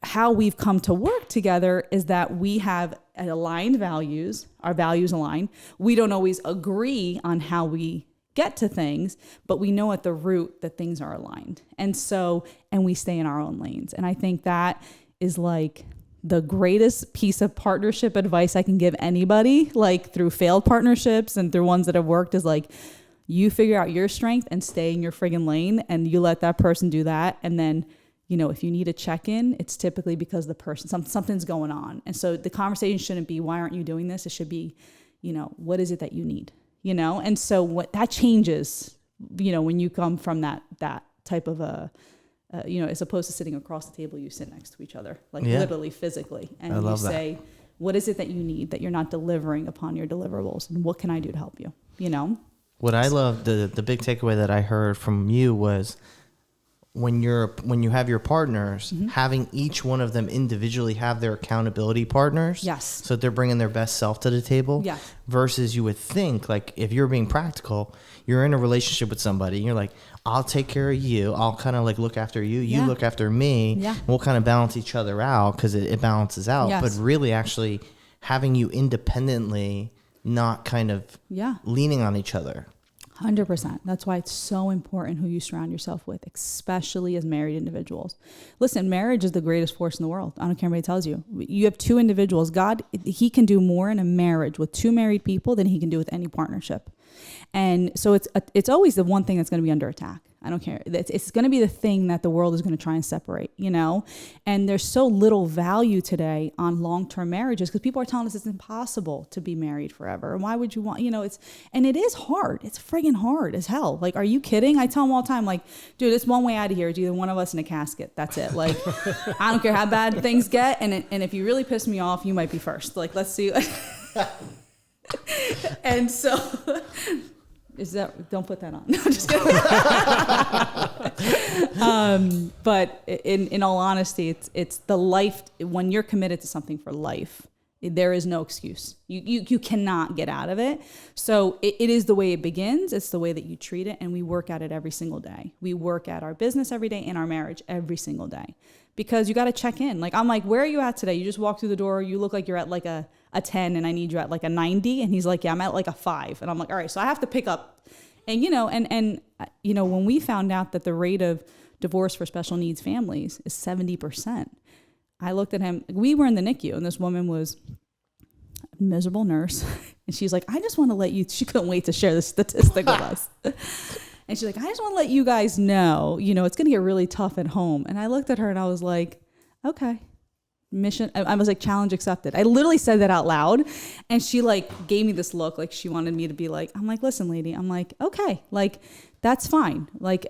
how we've come to work together is that we have aligned values. Our values align. We don't always agree on how we get to things, but we know at the root that things are aligned. And we stay in our own lanes. And I think that is like the greatest piece of partnership advice I can give anybody, like through failed partnerships and through ones that have worked, is like, you figure out your strength and stay in your friggin' lane, and you let that person do that. And then, if you need a check-in, it's typically because the person, something's going on. And so the conversation shouldn't be, why aren't you doing this? It should be, what is it that you need? And so what that changes, when you come from that type of as opposed to sitting across the table, you sit next to each other, like literally physically. And you say, what is it that you need that you're not delivering upon your deliverables? And what can I do to help you? What I love, the big takeaway that I heard from you was when you have your partners, mm-hmm. having each one of them individually have their accountability partners. Yes. So they're bringing their best self to the table. Yeah. Versus you would think, like, if you're being practical, you're in a relationship with somebody and you're like, I'll take care of you. I'll kind of like look after you. You look after me. Yeah. We'll kind of balance each other out because it balances out. Yes. But really actually having you independently, not kind of leaning on each other. 100%. That's why it's so important who you surround yourself with, especially as married individuals. Listen, marriage is the greatest force in the world. I don't care what anybody tells you. You have two individuals. God, he can do more in a marriage with two married people than he can do with any partnership. And so it's always the one thing that's going to be under attack. I don't care. It's going to be the thing that the world is going to try and separate, And there's so little value today on long-term marriages because people are telling us it's impossible to be married forever. And why would you want, and it is hard. It's friggin' hard as hell. Like, are you kidding? I tell them all the time, like, dude, it's one way out of here. It's either one of us in a casket. That's it. Like, I don't care how bad things get. And if you really piss me off, you might be first. Like, let's see. And so... don't put that on. No, I'm just kidding. But in all honesty, it's the life. When you're committed to something for life, there is no excuse. You cannot get out of it. So it is the way it begins. It's the way that you treat it. And we work at it every single day. We work at our business every day and our marriage every single day. Because you got to check in. Like, I'm like, where are you at today? You just walk through the door. You look like you're at like a 10 and I need you at like a 90. And he's like, yeah, I'm at like a 5. And I'm like, all right, so I have to pick up. And, when we found out that the rate of divorce for special needs families is 70%, I looked at him. We were in the NICU and this woman was miserable nurse. And she's like, I just want to let you, she couldn't wait to share this statistic with us. And she's like, I just want to let you guys know, it's going to get really tough at home. And I looked at her and I was like, okay. Mission. I was like, challenge accepted. I literally said that out loud. And she like gave me this look, like she wanted me to be like, I'm like, listen, lady, I'm like, okay, like, that's fine. Like,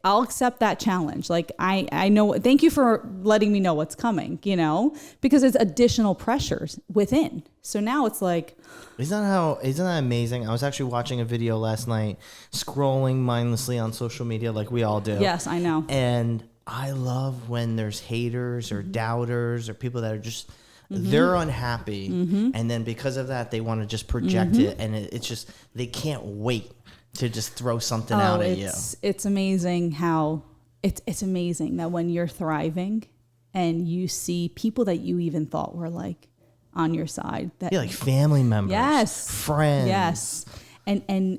I'll accept that challenge. Like, I know, thank you for letting me know what's coming, because it's additional pressures within. So now it's like, isn't that amazing? I was actually watching a video last night, scrolling mindlessly on social media like we all do. Yes, I know. And I love when there's haters or doubters or people that are just, they're unhappy. And then because of that, they want to just project it. And it's just, they can't wait to just throw something out at you. It's amazing how, it's amazing that when you're thriving and you see people that you even thought were like on your side. That, like family members. Yes. Friends. Yes.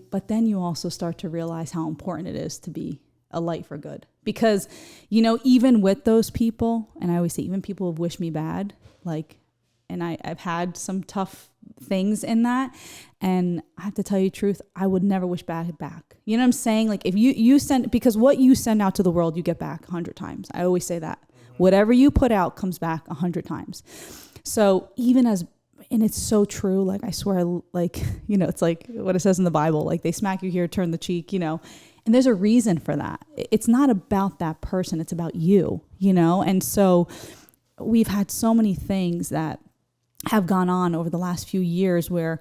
But then you also start to realize how important it is to be a light for good. Because, even with those people, and I always say, even people who've wished me bad, like, and I've had some tough things in that. And I have to tell you the truth, I would never wish bad back. You know what I'm saying? Like if you send, because what you send out to the world, you get back 100 times. I always say that. Whatever you put out comes back 100 times. So even and it's so true. Like I swear, like, it's like what it says in the Bible, like they smack you here, turn the cheek, and there's a reason for that. It's not about that person. It's about you, And so we've had so many things that have gone on over the last few years where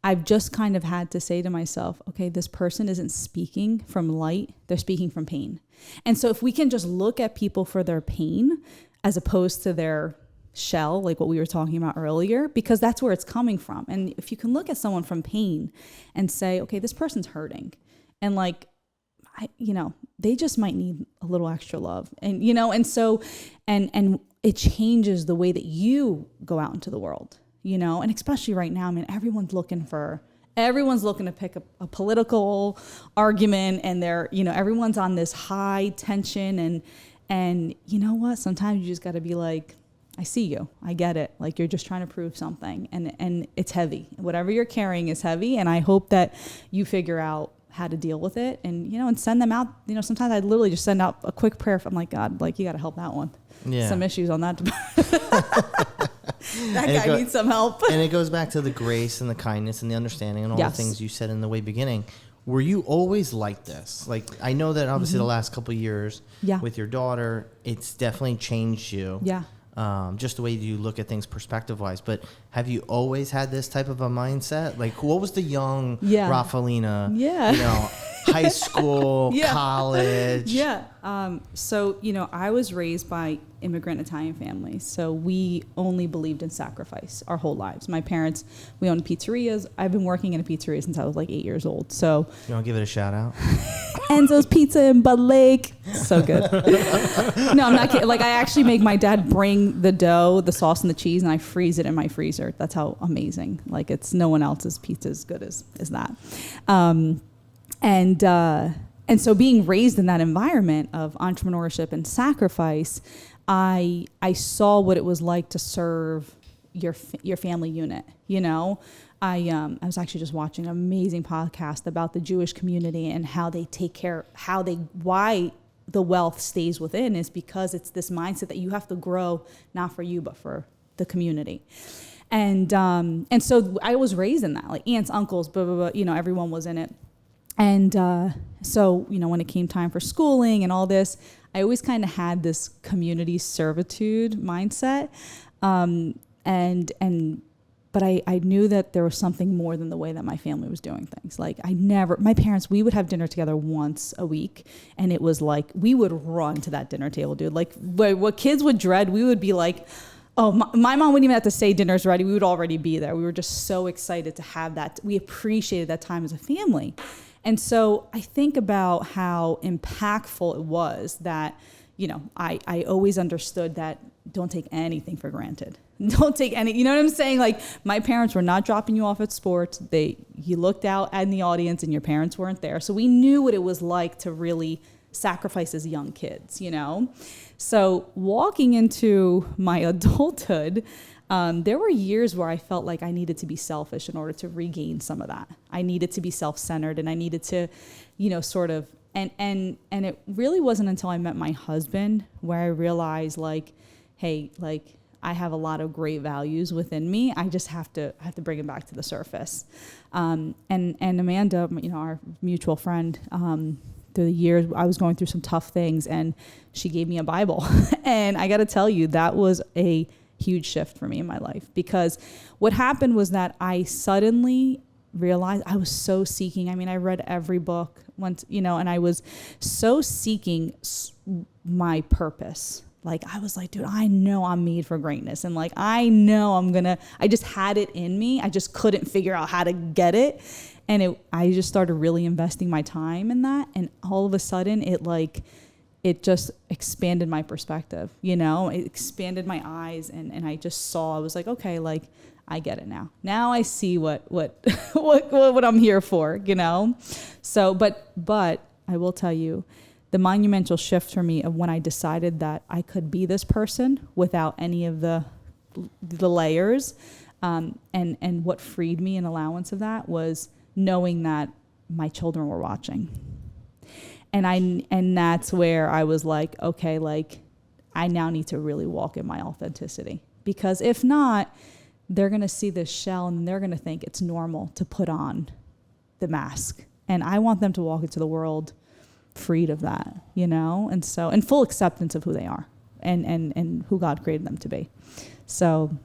I've just kind of had to say to myself, okay, this person isn't speaking from light. They're speaking from pain. And so if we can just look at people for their pain as opposed to their shell, like what we were talking about earlier, because that's where it's coming from. And if you can look at someone from pain and say, okay, this person's hurting, and like, they just might need a little extra love. And, and so, and it changes the way that you go out into the world, and especially right now, I mean, everyone's looking to pick a political argument, and they're, everyone's on this high tension, and you know what? Sometimes you just got to be like, I see you. I get it. Like you're just trying to prove something, and it's heavy. Whatever you're carrying is heavy. And I hope that you figure out how to deal with it, and and send them out. Sometimes I literally just send out a quick prayer. I'm like, God, like you got to help that one. Yeah. Some issues on that. That guy needs some help. And it goes back to the grace and the kindness and the understanding and all the things you said in the way beginning. Were you always like this? Like, I know that obviously the last couple of years with your daughter, it's definitely changed you. Yeah. Just the way you look at things perspective-wise. But have you always had this type of a mindset? Like, what was the young Raffeallina, high school, college? Yeah. So, I was raised by immigrant Italian families. So we only believed in sacrifice our whole lives. My parents, we owned pizzerias. I've been working in a pizzeria since I was like 8 years old. So you want to give it a shout out? Enzo's Pizza in Bud Lake. So good. No, I'm not kidding. Like I actually make my dad bring the dough, the sauce and the cheese, and I freeze it in my freezer. That's how amazing. Like it's no one else's pizza as good as that. And so being raised in that environment of entrepreneurship and sacrifice, I saw what it was like to serve your family unit. I was actually just watching an amazing podcast about the Jewish community and how they take care, why the wealth stays within is because it's this mindset that you have to grow not for you but for the community. And so I was raised in that, like aunts, uncles, blah blah blah. Everyone was in it. And so, when it came time for schooling and all this, I always kind of had this community servitude mindset. But I knew that there was something more than the way that my family was doing things. Like my parents, we would have dinner together once a week. And it was like, we would run to that dinner table, dude. Like what kids would dread, we would be like, oh, my mom wouldn't even have to say dinner's ready. We would already be there. We were just so excited to have that. We appreciated that time as a family. And so I think about how impactful it was that, I always understood that don't take anything for granted. Don't take any, you know what I'm saying? Like my parents were not dropping you off at sports. You looked out in the audience and your parents weren't there. So we knew what it was like to really sacrifice as young kids, So walking into my adulthood, there were years where I felt like I needed to be selfish in order to regain some of that. I needed to be self-centered, and I needed to, sort of, and it really wasn't until I met my husband where I realized, like, hey, like, I have a lot of great values within me. I just have to bring it back to the surface. And Amanda, our mutual friend, through the years, I was going through some tough things, and she gave me a Bible. And I got to tell you, that was a huge shift for me in my life, because what happened was that I suddenly realized I was so seeking. I mean, I read every book once, and I was so seeking my purpose. Like, I was like, dude, I know I'm made for greatness. And like, I know I just had it in me. I just couldn't figure out how to get it. And I just started really investing my time in that. And all of a sudden it just expanded my perspective, it expanded my eyes. And I just saw, I was like, okay, like, I get it now. Now I see what I'm here for, So, but I will tell you, the monumental shift for me of when I decided that I could be this person without any of the layers, and what freed me in allowance of that was knowing that my children were watching. And that's where I was like, okay, like, I now need to really walk in my authenticity, because if not, they're going to see this shell and they're going to think it's normal to put on the mask. And I want them to walk into the world freed of that, and so, in full acceptance of who they are and who God created them to be. So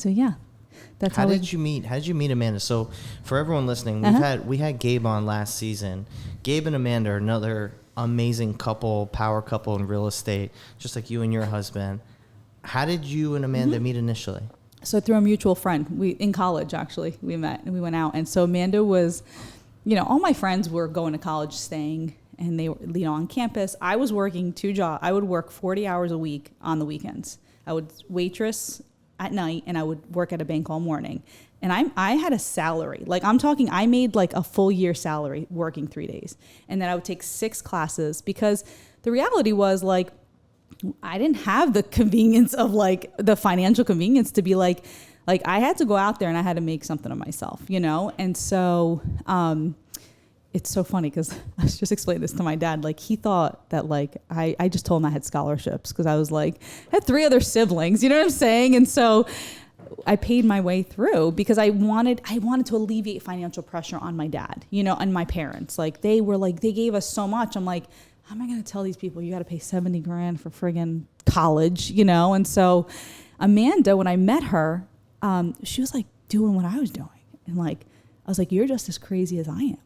yeah, that's how did you meet Amanda? So for everyone listening, we had Gabe on last season. Gabe and Amanda are another amazing power couple in real estate, just like you and your husband. How did you and Amanda meet initially? So through a mutual friend, in college, actually, we met and we went out. And so Amanda was, all my friends were going to college, staying, and they were, on campus. I was working 2 jobs. I would work 40 hours a week on the weekends. I would waitress at night, and I would work at a bank all morning. And I had a salary. Like, I'm talking, I made like a full year salary working 3 days. And then I would take 6 classes, because the reality was, like, I didn't have the convenience of, like, the financial convenience to be like I had to go out there and I had to make something of myself, And so, it's so funny, because I was just explaining this to my dad. Like, he thought that, like, I just told him I had scholarships, because I was like, I had 3 other siblings, you know what I'm saying? And so I paid my way through, because I wanted to alleviate financial pressure on my dad, and my parents. Like, they gave us so much. I'm like, how am I going to tell these people you got to pay $70,000 for friggin' college, And so Amanda, when I met her, she was like doing what I was doing. And like, I was like, you're just as crazy as I am.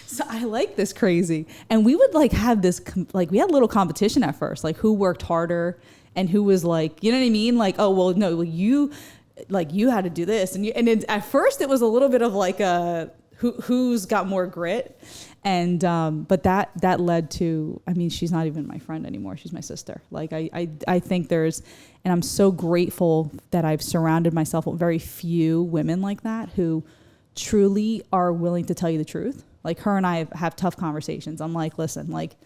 So I like this crazy. And we would like have this, we had a little competition at first, like who worked harder and who was like, you know what I mean? Like, oh, well, no, well, you had to do this. And at first it was a little bit of like who's got more grit. And, but that led to, I mean, she's not even my friend anymore. She's my sister. Like, I think and I'm so grateful that I've surrounded myself with very few women like that who truly are willing to tell you the truth. Like, her and I have tough conversations. I'm like, listen, like,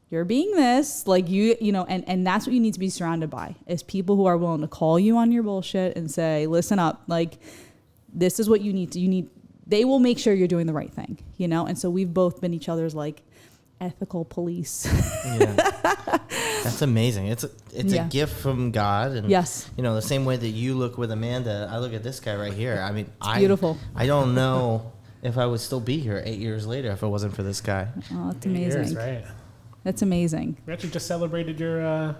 you're being this, like, and that's what you need to be surrounded by, is people who are willing to call you on your bullshit and say, listen up, like, this is what you need. They will make sure you're doing the right thing, And so we've both been each other's like ethical police. Yeah. That's amazing. It's a gift from God. And yes. The same way that you look with Amanda, I look at this guy right here. I mean, it's beautiful. I don't know if I would still be here 8 years later if it wasn't for this guy. Oh, it's amazing. 8 years, right? That's amazing. We actually just celebrated your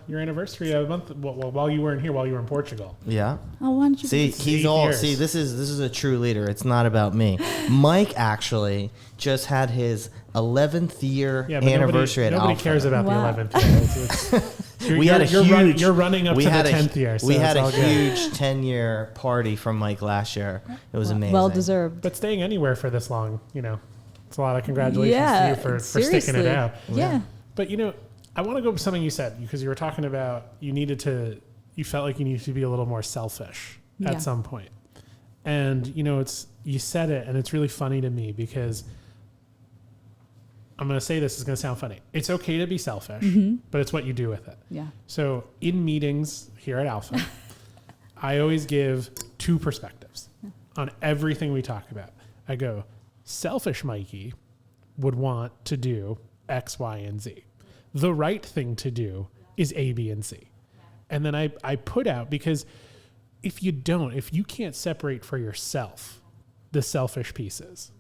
anniversary a month while you weren't here, while you were in Portugal. Yeah. Oh, why don't you see, this is a true leader. It's not about me. Mike actually just had his 11th year anniversary at Alpha. Nobody cares about the 11th year. You're running up to the 10th year. So we had a huge 10-year party from Mike last year. It was amazing. Well deserved. But staying anywhere for this long, it's a lot of congratulations to you for sticking it out. Yeah. But, I want to go with something you said, because you were talking about you felt like you needed to be a little more selfish at some point. And, you said it, and it's really funny to me, because I'm going to say this is going to sound funny. It's okay to be selfish, but it's what you do with it. Yeah. So in meetings here at Alpha, I always give two perspectives on everything we talk about. I go, selfish Mikey would want to do X, Y, and Z. The right thing to do is A, B, and C. And then I put out, because if you can't separate for yourself the selfish pieces,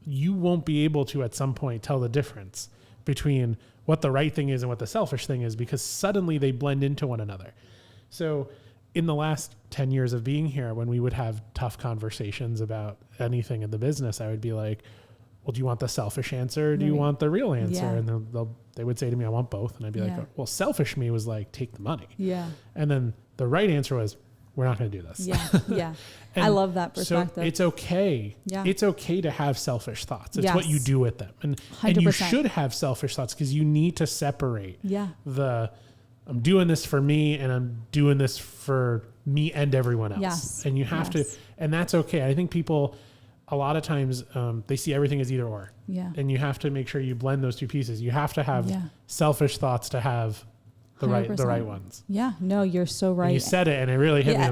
you won't be able to at some point tell the difference between what the right thing is and what the selfish thing is, because suddenly they blend into one another. So in the last 10 years of being here, when we would have tough conversations about anything in the business, I would be like, well, do you want the selfish answer or do you want the real answer? Yeah. And they would say to me, I want both. And I'd be like, well, selfish me was like, take the money. Yeah. And then the right answer was, we're not going to do this. Yeah. Yeah. I love that perspective. So it's okay. Yeah. It's okay to have selfish thoughts. It's yes. what you do with them. And you should have selfish thoughts, because you need to separate I'm doing this for me and I'm doing this for me and everyone else. Yes. And you have to, and that's okay. I think people, a lot of times, they see everything as either or. Yeah. And you have to make sure you blend those two pieces. You have to have selfish thoughts to have the 100%. the right ones. Yeah. No, you're so right. And you said it and it really hit me.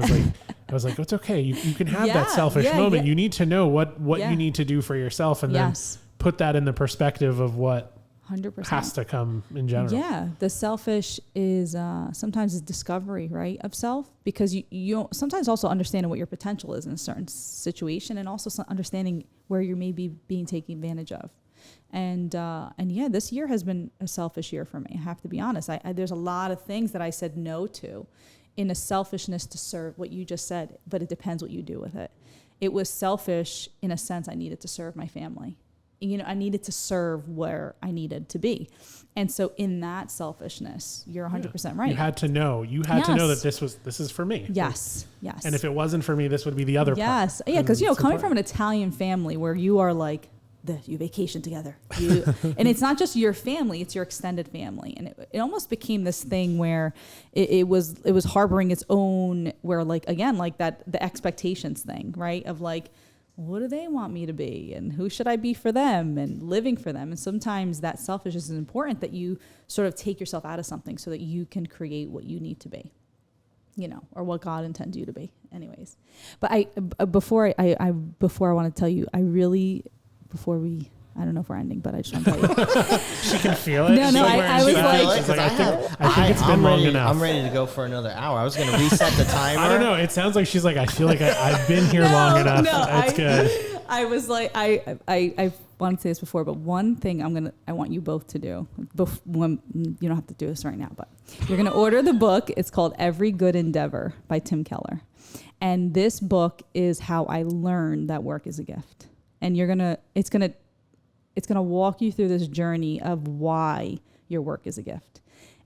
I was like, it's okay. You can have that selfish moment. You need to know what you need to do for yourself, and then put that in the perspective of what 100% has to come in general. Yeah. The selfish is sometimes it's discovery, right, of self, because you sometimes also understanding what your potential is in a certain situation, and also understanding where you're maybe being taken advantage of. And this year has been a selfish year for me. I have to be honest. There's a lot of things that I said no to in a selfishness to serve what you just said, but it depends what you do with it. It was selfish in a sense. I needed to serve my family. I needed to serve where I needed to be. And so in that selfishness, you're 100% right. You had to know. You had to know that this is for me. Yes. Yes. And if it wasn't for me, this would be the other part. Yes. Yeah, because coming from an Italian family where you are like, you vacation together. And it's not just your family, it's your extended family. And it almost became this thing where it was harboring its own, where like, again, like that, the expectations thing, right? Of like, what do they want me to be? And who should I be for them? And living for them. And sometimes that selfishness is important, that you sort of take yourself out of something so that you can create what you need to be, or what God intends you to be anyways. But before I want to tell you, I don't know if we're ending, but I just want to tell you. She can feel it. No, I was like, I think it's been long enough. I'm ready to go for another hour. I was going to reset the timer. I don't know. It sounds like she's like, I feel like I've been here long enough. That's good. I was like, I wanted to say this before, but one thing I want you both to do. You don't have to do this right now, but you're going to order the book. It's called Every Good Endeavor by Tim Keller. And this book is how I learned that work is a gift. And it's going to walk you through this journey of why your work is a gift.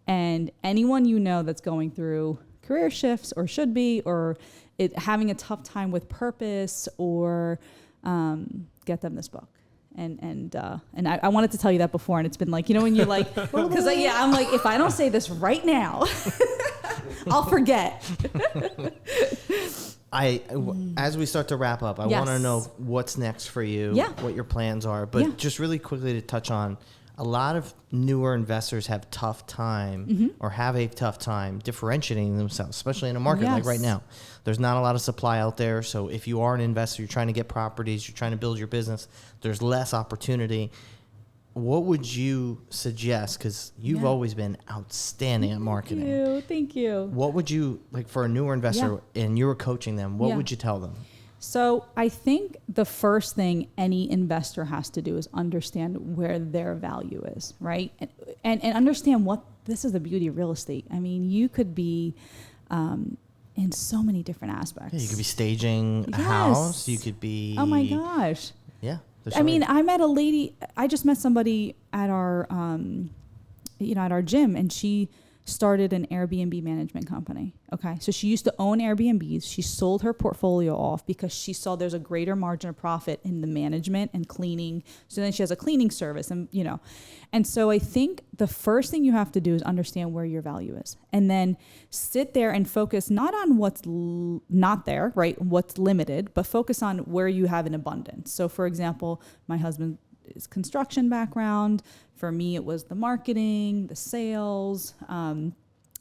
And anyone that's going through career shifts, or should be, or having a tough time with purpose, or get them this book. And I wanted to tell you that before, and it's been like, when you're like, because I'm like, if I don't say this right now, I'll forget. As we start to wrap up, I want to know what's next for you, what your plans are, but just really quickly to touch on, a lot of newer investors have tough time or have a tough time differentiating themselves, especially in a market like right now. There's not a lot of supply out there. So if you are an investor, you're trying to get properties, you're trying to build your business, there's less opportunity. What would you suggest? Because you've always been outstanding at marketing. Thank you. What would you, like for a newer investor and you were coaching them, what would you tell them? So I think the first thing any investor has to do is understand where their value is, right? And understand this is the beauty of real estate. I mean, you could be in so many different aspects. Yeah, you could be staging a house. You could be... Oh my gosh. Yeah. I mean, I met a lady, I just met somebody at our, at our gym, and she started an Airbnb management company. Okay. So she used to own Airbnbs. She sold her portfolio off because she saw there's a greater margin of profit in the management and cleaning. So then she has a cleaning service, and so I think the first thing you have to do is understand where your value is, and then sit there and focus not on what's not there, right? What's limited, but focus on where you have an abundance. So for example, my husband is construction background. For me, it was the marketing, the sales,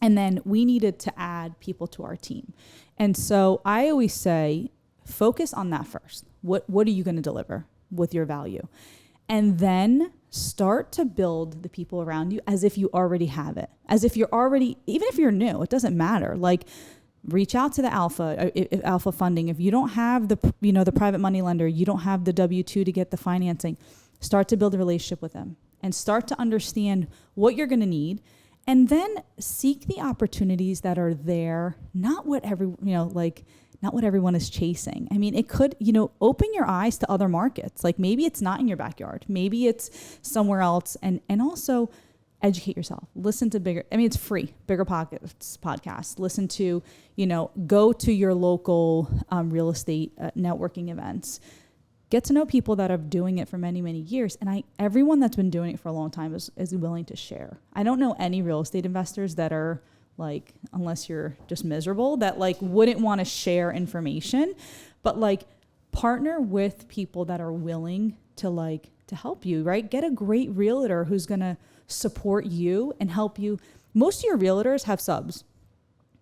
And then we needed to add people to our team. And so I always say, focus on that first. What are you going to deliver with your value? And then start to build the people around you as if you already have it. As if you're already, even if you're new, it doesn't matter. Like, reach out to the alpha funding. If you don't have the private money lender, you don't have the W-2 to get the financing, start to build a relationship with them and start to understand what you're going to need. And then seek the opportunities that are there, not what everyone is chasing. I mean, it could, open your eyes to other markets. Like, maybe it's not in your backyard. Maybe it's somewhere else. And also educate yourself. Listen to it's free, Bigger Pockets podcast. Listen to, go to your local real estate networking events. Get to know people that are doing it for many, many years. And everyone that's been doing it for a long time is willing to share. I don't know any real estate investors that are like, unless you're just miserable, that like wouldn't want to share information, but like partner with people that are willing to help you, right? Get a great realtor who's going to support you and help you. Most of your realtors have subs.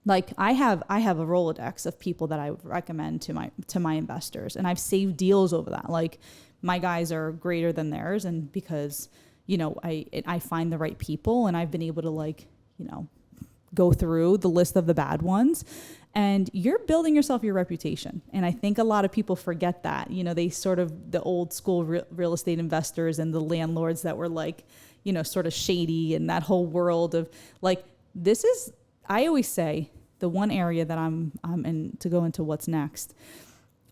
Like I have a Rolodex of people that I recommend to my investors, and I've saved deals over that. Like, my guys are greater than theirs, and because I find the right people, and I've been able to go through the list of the bad ones, and you're building yourself your reputation. And I think a lot of people forget that. They sort of, the old school real estate investors and the landlords that were sort of shady, and that whole world of this is. I always say the one area that I'm in, to go into what's next,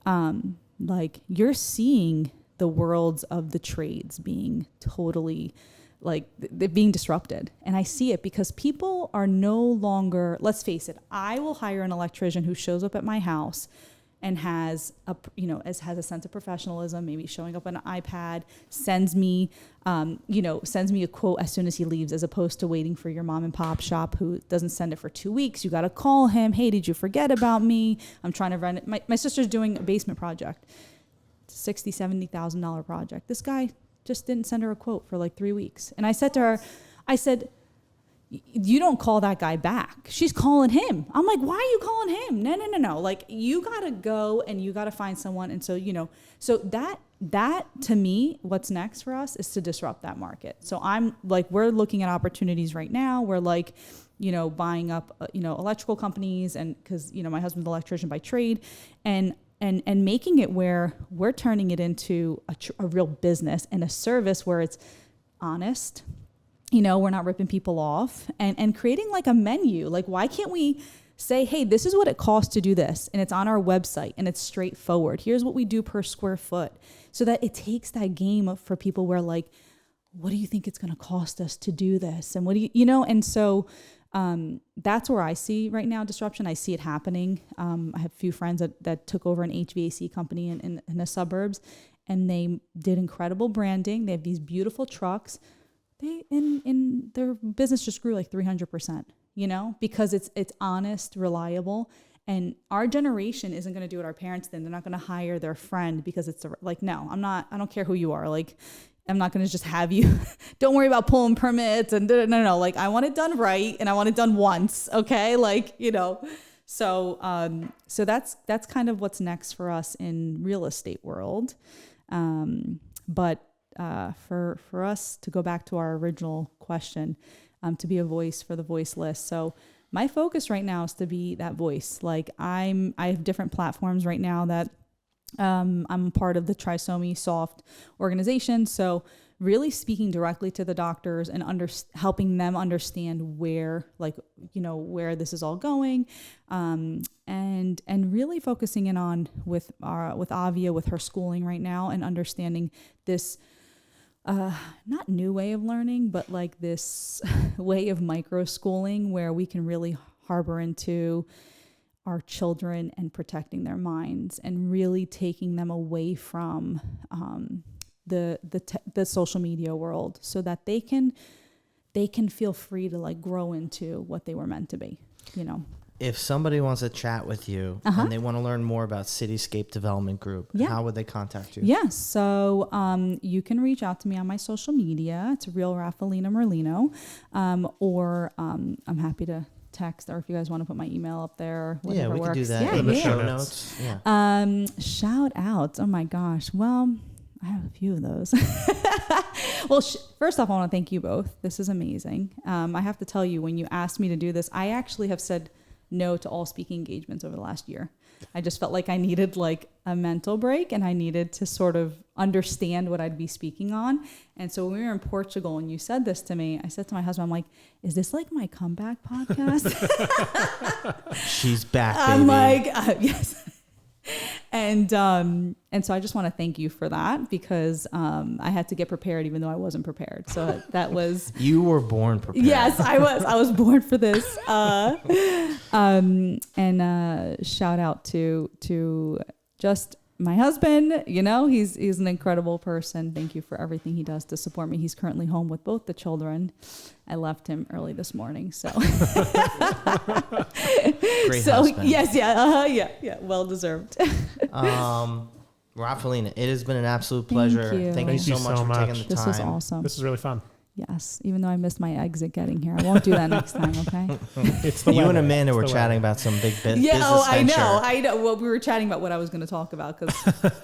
you're seeing the worlds of the trades being totally they're being disrupted. And I see it because people are no longer, let's face it, I will hire an electrician who shows up at my house and has a sense of professionalism, maybe showing up on an iPad, sends me a quote as soon as he leaves, as opposed to waiting for your mom and pop shop who doesn't send it for 2 weeks. You got to call him. Hey, did you forget about me? I'm trying to run it. My sister's doing a basement project. It's a $60,000, $70,000 project. This guy just didn't send her a quote for 3 weeks. And I said to her, you don't call that guy back. She's calling him. I'm like, why are you calling him? No. You got to go and you got to find someone. And so, so that to me, what's next for us is to disrupt that market. So we're looking at opportunities right now. We're buying up, electrical companies, and cause my husband's an electrician by trade, and making it where we're turning it into a real business and a service where it's honest. We're not ripping people off, and creating a menu. Why can't we say, hey, this is what it costs to do this, and it's on our website, and it's straightforward. Here's what we do per square foot, so that it takes that game up for people where what do you think it's going to cost us to do this? And what do you, and so that's where I see right now disruption. I see it happening. I have a few friends that took over an HVAC company in the suburbs, and they did incredible branding. They have these beautiful trucks. In their business just grew 300%, because it's honest, reliable. And our generation isn't going to do what our parents did. They're not going to hire their friend because it's no, I don't care who you are. I'm not going to just have you, don't worry about pulling permits and no. I want it done right. And I want it done once. Okay. So that's kind of what's next for us in real estate world. But for us to go back to our original question, to be a voice for the voiceless. So my focus right now is to be that voice. I have different platforms right now that I'm part of the Trisomy Soft organization. So really speaking directly to the doctors and helping them understand where this is all going, and really focusing in on with Avia, with her schooling right now, and understanding this not new way of learning, but this way of micro schooling where we can really harbor into our children and protecting their minds and really taking them away from the social media world, so that they can feel free to grow into what they were meant to be. If somebody wants to chat with you and they want to learn more about Cityscape Development Group, how would they contact you? Yeah, so you can reach out to me on my social media. It's real Raffaellina Merlino, or I'm happy to text, or if you guys want to put my email up there, Yeah, whatever we works. can do that Yeah, in the yeah. show notes. Yeah. Shout outs. Oh my gosh. Well, I have a few of those. Well, first off, I want to thank you both. This is amazing. I have to tell you, when you asked me to do this, I actually have said no to all speaking engagements over the last year. I just felt like I needed like a mental break, and I needed to sort of understand what I'd be speaking on. And so when we were in Portugal and you said this to me, I said to my husband, I'm like, is this like my comeback podcast? She's back, baby. I'm like, yes. And so I just want to thank you for that, because I had to get prepared even though I wasn't prepared. So that was... You were born prepared. Yes, I was. I was born for this. Shout out to just my husband. You know, he's an incredible person. Thank you for everything he does to support me. He's currently home with both the children. I left him early this morning, so. Great husband. Yes, yeah, well deserved. Raffeallina, it has been an absolute pleasure. Thank you so much for taking the time. This was awesome. This is really fun. Yes, even though I missed my exit getting here. I won't do that next time, okay? It's the you weather. and Amanda were It's the chatting weather. about some big business I venture. know. Well, we were chatting about what I was going to talk about, because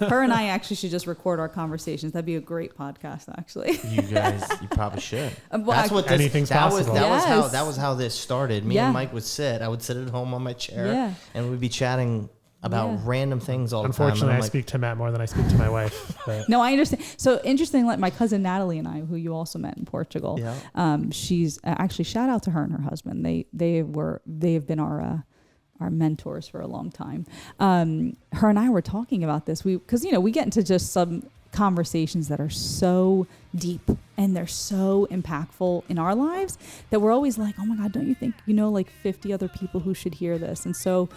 her and I actually should just record our conversations. That'd be a great podcast, actually. You guys, you probably should. Well, That's what this, Anything's that was. possible. Yes. That was how this started. Me Yeah. and Mike would sit. I would sit at home on my chair, Yeah. and we'd be chatting about Yeah. random things all the time. Unfortunately, And I I'm speak to Matt more than I speak to my wife. But No, I understand. So interesting, like my cousin Natalie and I, who you also met in Portugal. Yeah. She's actually, shout out to her and her husband. They have been our mentors for a long time. Her and I were talking about this. Because we get into just some conversations that are so deep and they're so impactful in our lives that we're always like, oh my God, don't you think like 50 other people who should hear this? And so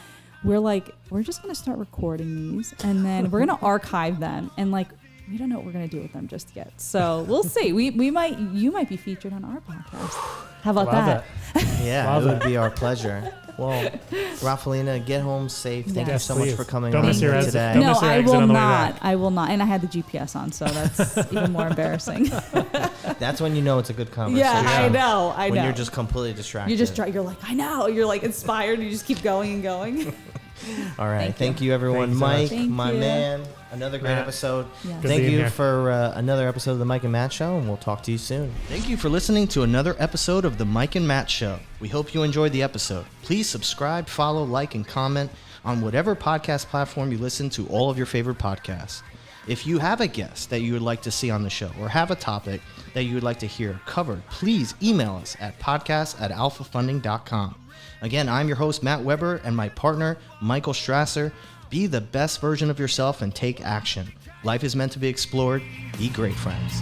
we're like, we're just going to start recording these, and then we're going to archive them, and like, we don't know what we're going to do with them just yet. So we'll see. You might be featured on our podcast. How about Love that? Yeah, Love it would it. be our pleasure. Well, Raffeallina, get home safe. Thank you Yes, so much please. for coming Don't on miss your here exit. today. Don't No, miss your I exit will on the way not. back. I will not. And I had the GPS on, so that's even more embarrassing. That's when you know it's a good conversation. Yeah, I know. When you're just completely distracted. You're like, I know. You're like inspired. You just keep going and going. All right. Thank Thank you, everyone. Thank you so much. Mike, Thank my you. man. Another great Matt. episode. Yes. Good Thank being you here. for another episode of the Mike and Matt Show, and we'll talk to you soon. Thank you for listening to another episode of the Mike and Matt Show. We hope you enjoyed the episode. Please subscribe, follow, like, and comment on whatever podcast platform you listen to all of your favorite podcasts. If you have a guest that you would like to see on the show, or have a topic that you would like to hear covered, please email us at podcast@alphafunding.com. Again, I'm your host, Matt Weber, and my partner, Michael Strasser. Be the best version of yourself and take action. Life is meant to be explored. Be great, friends.